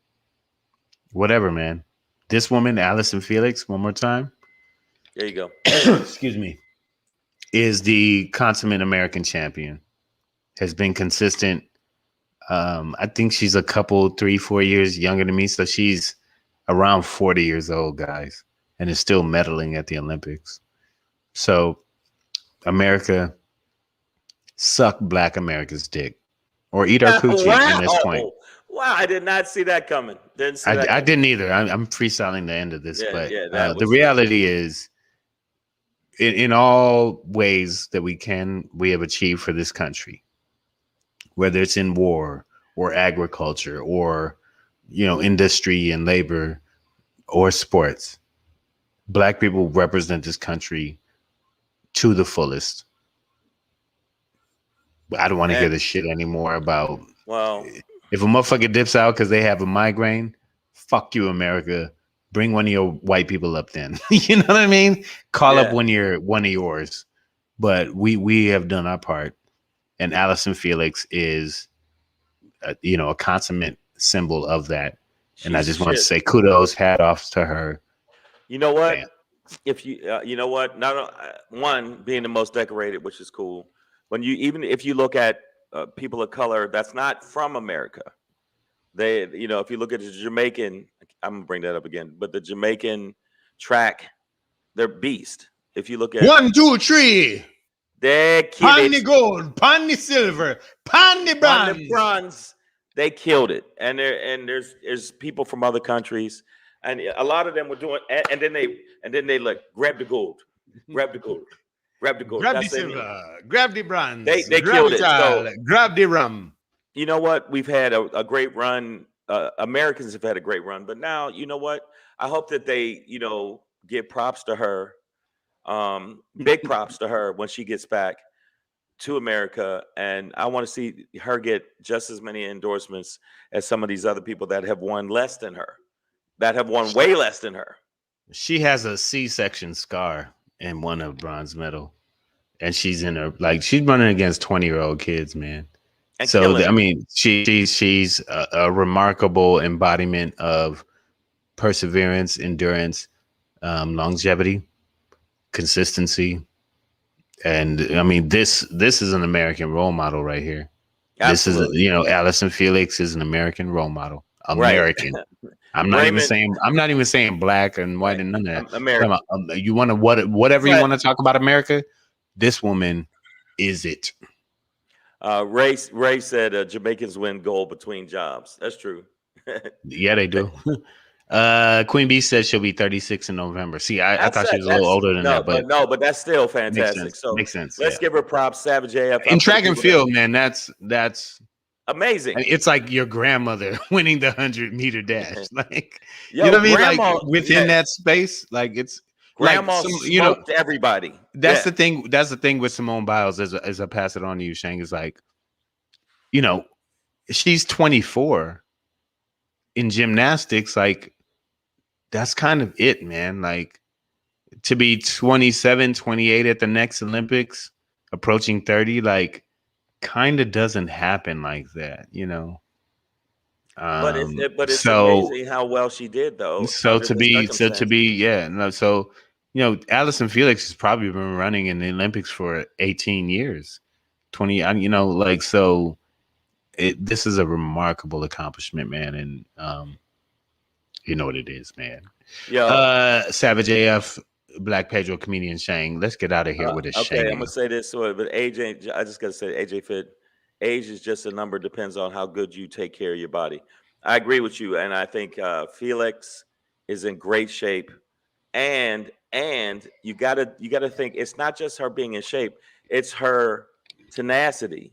whatever, man. This woman, Allison Felix, one more time. There you go. Excuse me. Is the consummate American champion. Has been consistent. I think she's a couple, 3-4 years younger than me. So she's around 40 years old, guys, and is still medaling at the Olympics. So America, suck Black America's dick or eat our coochie at this point. Wow, I did not see that coming. I didn't either. I'm freestyling the end of this, but the reality is, in all ways that we have achieved for this country, whether it's in war or agriculture or, industry and labor or sports, Black people represent this country to the fullest. I don't want to hear this shit anymore about, if a motherfucker dips out because they have a migraine, fuck you, America. Bring one of your white people up then. You know what I mean? Call up one of yours. But we have done our part. And Allison Felix is, a consummate symbol of that. And I just want to say kudos, hat off to her. You know what? Damn. If not one being the most decorated, which is cool. If you look at people of color, that's not from America. They, if you look at the Jamaican, I'm gonna bring that up again, but the Jamaican track, they're beast. If you look at 1, 2, 3, they pan the gold, pan the silver, pan the bronze. They killed it, and there's people from other countries, and a lot of them were doing, and then they like grab the gold, grab the gold. Grab the silver, grab the bronze. They killed it. So, grab the rum. You know what? We've had a great run. Americans have had a great run, but now, you know what? I hope that they, give props to her, big props to her when she gets back to America. And I want to see her get just as many endorsements as some of these other people that have won less than her, that have won way less than her. She has a C-section scar and won a bronze medal, and she's she's running against 20-year-old kids, man. And so she's a remarkable embodiment of perseverance, endurance, longevity, consistency, And I mean, this is an American role model right here. Absolutely. This is, Allison Felix is an American role model. American. Right. I'm not even saying black and white Right. and none of that. American. You want to whatever you want to talk about America. This woman is it. Ray said Jamaicans win gold between jobs. That's true. Yeah, they do. Queen Bee says she'll be 36 in November. See, I thought she was a little older than that, but that's still fantastic. Makes sense. Let's give her props. Savage AF. In track and field, man, that's amazing. It's like your grandmother winning the 100-meter dash. Like, yo, you know what I mean? Grandma, like within that space, like it's grandma smoked everybody. That's the thing. That's the thing with Simone Biles. As I pass it on to you, Shang, is like, she's 24 in gymnastics. Like, that's kind of it, man. Like, to be 27, 28 at the next Olympics, approaching 30, like, kind of doesn't happen like that, But it's amazing how well she did, though. Allison Felix has probably been running in the Olympics for 18 years, 20. This is a remarkable accomplishment, man, and you know what it is, man. Savage AF, Black Pedro, comedian Shang. Let's get out of here with a Shang. Okay, I'm gonna say this, but age ain't. I just gotta say, AJ Fit. Age is just a number. Depends on how good you take care of your body. I agree with you, and I think Felix is in great shape. And you gotta think it's not just her being in shape; it's her tenacity.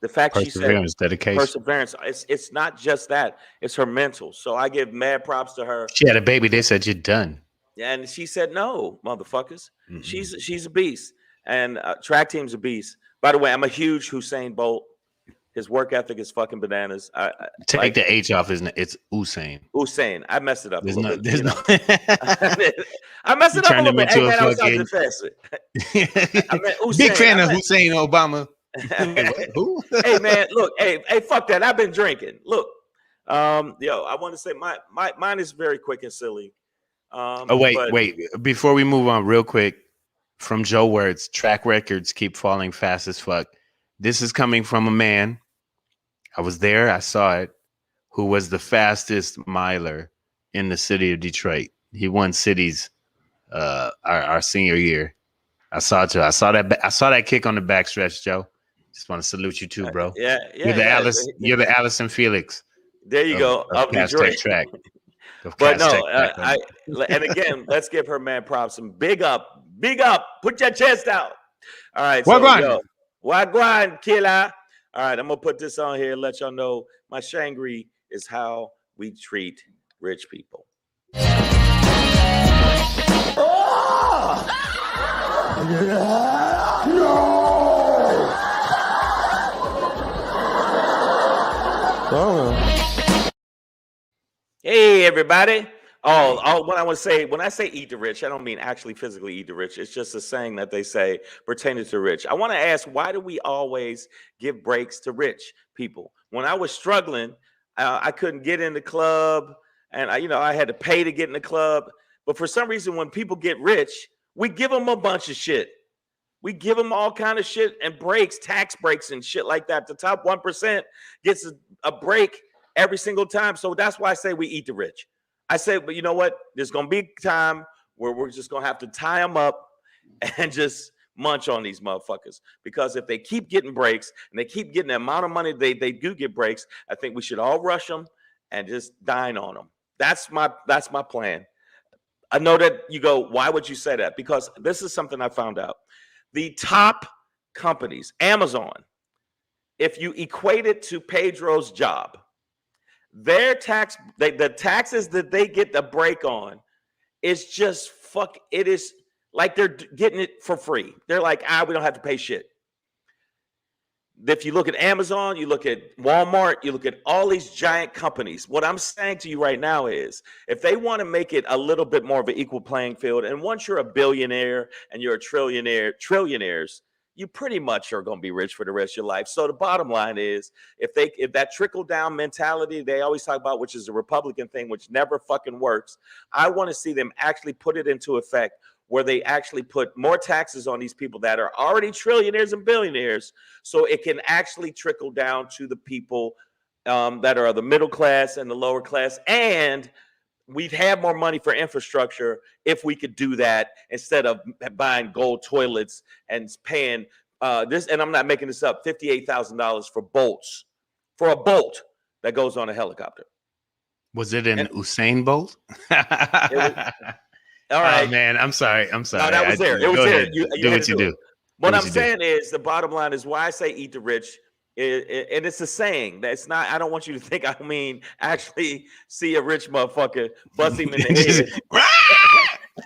The fact she said dedication, perseverance. It's not just that; it's her mental. So I give mad props to her. She had a baby. They said you're done, and she said, "No, motherfuckers." Mm-hmm. She's a beast, and track team's a beast. By the way, I'm a huge Usain Bolt. His work ethic is fucking bananas. Take the H off, isn't it? It's Usain. Usain. I messed it up. I messed it up a little bit. Hey, man, I was out to fast it. Big fan of Hussein Obama. Who? Hey, man, look. Hey, fuck that. I've been drinking. Look, I want to say mine is very quick and silly. Wait. Before we move on, real quick, from Joe Words, track records keep falling fast as fuck. This is coming from a man. I was there. I saw it. Who was the fastest miler in the city of Detroit? He won cities our senior year. I saw it, Joe. I saw that kick on the backstretch, Joe. Just want to salute you too, bro. Yeah. You're the Allison Felix. There you go. Of Detroit track. But no, and again, let's give her man props. Some big up. Put your chest out. All right. Wagwan, killer. All right, I'm going to put this on here and let y'all know my Shangri is how we treat rich people. Hey, everybody. What I want to say, when I say eat the rich, I don't mean actually physically eat the rich. It's just a saying that they say pertaining to rich. I want to ask, why do we always give breaks to rich people? When I was struggling, I couldn't get in the club, and I had to pay to get in the club. But for some reason, when people get rich, we give them a bunch of shit. We give them all kind of shit and breaks, tax breaks and shit like that. The top 1% gets a break every single time. So that's why I say we eat the rich. I say, but you know what? There's going to be a time where we're just going to have to tie them up and just munch on these motherfuckers. Because if they keep getting breaks and they keep getting the amount of money they do get breaks, I think we should all rush them and just dine on them. That's my plan. I know that you go, why would you say that? Because this is something I found out. The top companies, Amazon, if you equate it to Pedro's job, their the taxes that they get the break on is just it is like they're getting it for free. They're like, we don't have to pay shit. If you look at Amazon, you look at Walmart, you look at all these giant companies. What I'm saying to you right now is, if they want to make it a little bit more of an equal playing field, and once you're a billionaire and you're a trillionaires, you pretty much are going to be rich for the rest of your life. So the bottom line is, if that trickle down mentality they always talk about, which is a Republican thing, which never fucking works, I want to see them actually put it into effect where they actually put more taxes on these people that are already trillionaires and billionaires, so it can actually trickle down to the people that are the middle class and the lower class. And we'd have more money for infrastructure if we could do that instead of buying gold toilets and paying this. And I'm not making this up, $58,000 for bolts, for a bolt that goes on a helicopter. Was it an Usain Bolt? All right, man. I'm sorry. No, that was there. It was there. You do what you do. What I'm saying is, the bottom line is why I say eat the rich. And it's a saying. That's not. I don't want you to think I mean actually see a rich motherfucker bust him in the head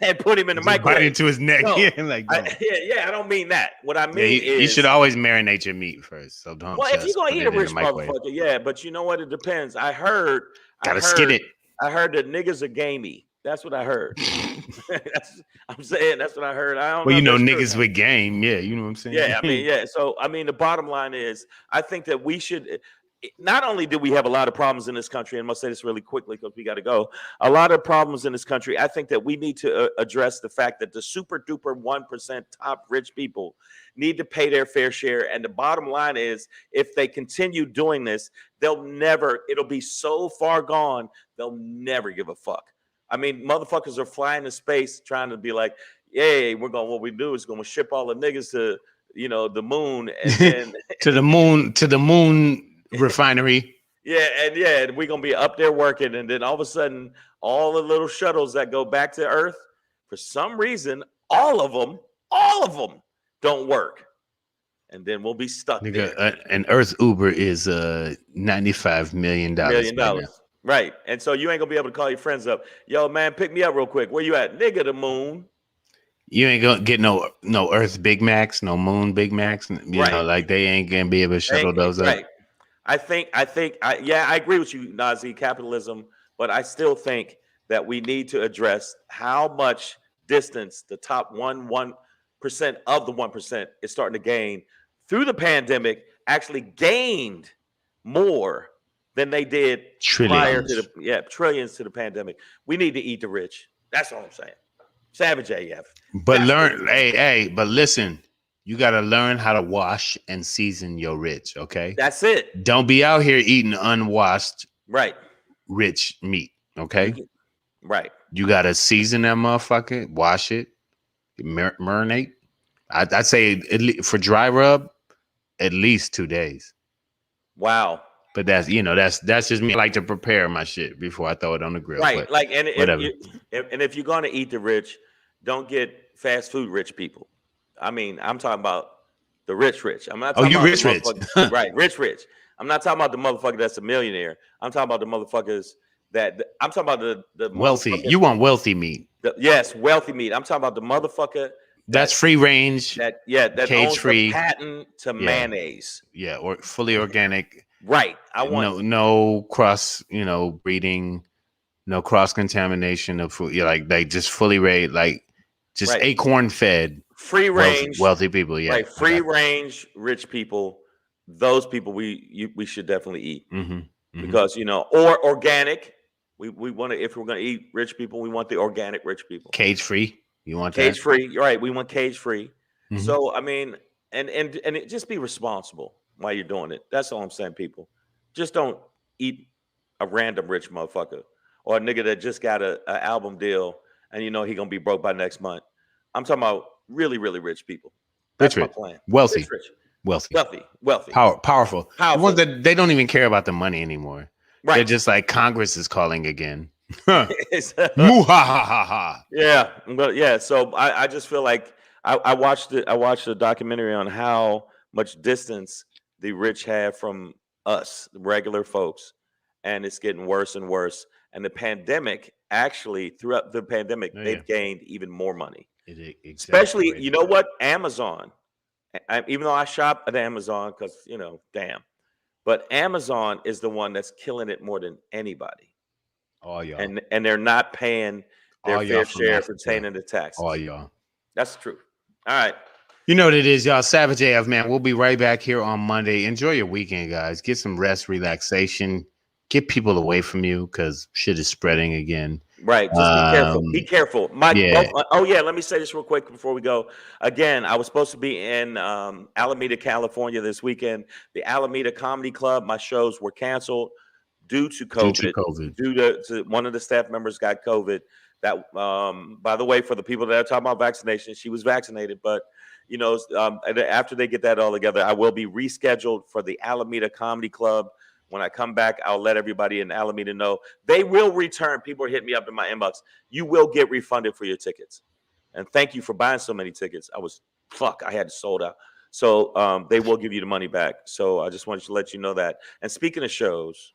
and put him in the microwave, bite into his neck. No, Like, I don't mean that. What I mean is you should always marinate your meat first. So don't. Well, if you're gonna eat a rich motherfucker, yeah. But you know what? It depends. Gotta skin it. I heard that niggas are gamey. That's what I heard. I'm saying that's what I heard. I don't know. Well, you know, niggas with game. Yeah, you know what I'm saying? Yeah, I mean, yeah. So, I mean, the bottom line is, I think that we should, not only do we have a lot of problems in this country, and I'm going to say this really quickly because we got to go, a lot of problems in this country, I think that we need to address the fact that the super duper 1% top rich people need to pay their fair share. And the bottom line is, if they continue doing this, it'll be so far gone, they'll never give a fuck. I mean, motherfuckers are flying to space trying to be like, yay, what we do is going to ship all the niggas to, the moon. And then to the moon refinery. And we're going to be up there working. And then all of a sudden, all the little shuttles that go back to Earth, for some reason, all of them don't work. And then we'll be stuck there. An Earth Uber is $95 million. Right. And so you ain't gonna be able to call your friends up. Yo, man, pick me up real quick. Where you at? Nigga, the moon. You ain't gonna get no Earth Big Macs, no moon Big Macs. You know, like they ain't gonna be able to shuttle those up. Right. I agree with you, Nazi, capitalism, but I still think that we need to address how much distance the top 1% of the 1% is starting to gain through the pandemic, actually gained more than they did prior to trillions to the pandemic. We need to eat the rich. That's all I'm saying. Savage AF. But but listen, you got to learn how to wash and season your rich, okay? That's it. Don't be out here eating unwashed rich meat, okay? Right. You got to season that motherfucker, wash it, marinate. I'd say for dry rub, at least 2 days. Wow. But that's just me. I like to prepare my shit before I throw it on the grill. Right. But whatever. If you're going to eat the rich, don't get fast food rich people. I mean, I'm talking about the rich. I'm not talking about rich. Right, rich. I'm not talking about the motherfucker that's a millionaire. I'm talking about the motherfuckers I'm talking about the wealthy. You want wealthy meat. Yes, wealthy meat. I'm talking about the motherfucker that's free range. That cage free patent to mayonnaise. Yeah, or fully organic. Right. I want no cross, breeding, no cross contamination of food. Like they just fully raised, like just acorn fed, free range, wealthy people. Yeah, right. Free range, rich people. Those people we should definitely eat because or organic. We want to, if we're going to eat rich people, we want the organic rich people. Cage free. You want cage free? Right. We want cage free. So I mean, and it just be responsible while you're doing it. That's all I'm saying, people. Just don't eat a random rich motherfucker or a nigga that just got an album deal and he gonna be broke by next month. I'm talking about really, really rich people. That's my plan. Wealthy. Wealthy. Powerful. The ones that they don't even care about the money anymore. Right. They're just like Congress is calling again. Yeah. So I just feel like I watched a documentary on how much distance the rich have from us, the regular folks, and it's getting worse and worse. And the pandemic, actually, throughout the pandemic, they've gained even more money. Especially, you know what? Amazon. Even though I shop at Amazon because, damn. But Amazon is the one that's killing it more than anybody. Oh, y'all. And they're not paying their fair share for paying the taxes. Oh, y'all. That's the truth. All right. You know what it is, y'all. Savage AF, man. We'll be right back here on Monday. Enjoy your weekend, guys. Get some rest, relaxation. Get people away from you because shit is spreading again. Right. Just be careful. Be careful. Yeah. Oh yeah. Let me say this real quick before we go. Again, I was supposed to be in Alameda, California this weekend. The Alameda Comedy Club. My shows were canceled due to COVID. Due to one of the staff members got COVID. That, by the way, for the people that are talking about vaccination, she was vaccinated. But after they get that all together, I will be rescheduled for the Alameda Comedy Club. When I come back, I'll let everybody in Alameda know. They will return. People are hitting me up in my inbox. You will get refunded for your tickets. And thank you for buying so many tickets. I had sold out. So they will give you the money back. So I just wanted to let you know that. And speaking of shows,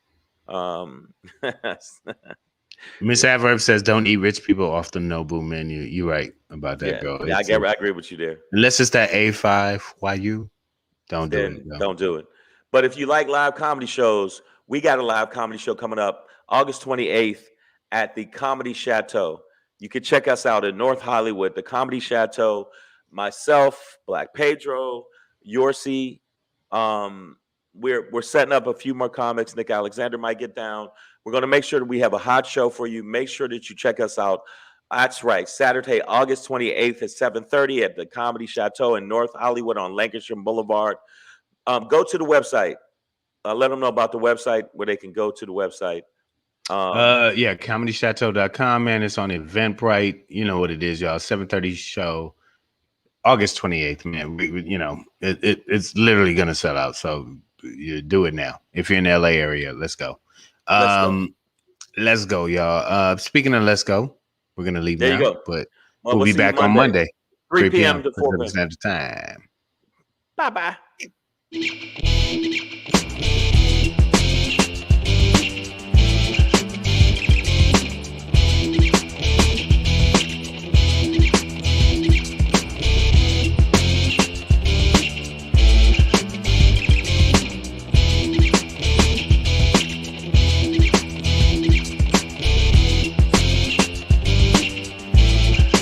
Miss Adverb says, don't eat rich people off the Nobu menu. You're right about that, girl. Yeah, I agree with you there. Unless it's that A5YU, don't do it. Don't do it. But if you like live comedy shows, we got a live comedy show coming up August 28th at the Comedy Chateau. You can check us out in North Hollywood, the Comedy Chateau. Myself, Black Pedro, Yorsi. We're setting up a few more comics. Nick Alexander might get down. We're going to make sure that we have a hot show for you. Make sure that you check us out. That's right. Saturday, August 28th at 7:30 at the Comedy Chateau in North Hollywood on Lancashire Boulevard. Go to the website. Let them know about the website where they can go to the website. ComedyChateau.com, man. It's on Eventbrite. You know what it is, y'all. 7:30 show, August 28th, man. It's literally gonna sell out. So you do it now. If you're in the LA area, let's go. Let's go, y'all. Speaking of let's go, we're gonna leave there now. You go. But we'll be back on Monday, 3 p.m. to 4 p.m. Standard Time. Bye-bye.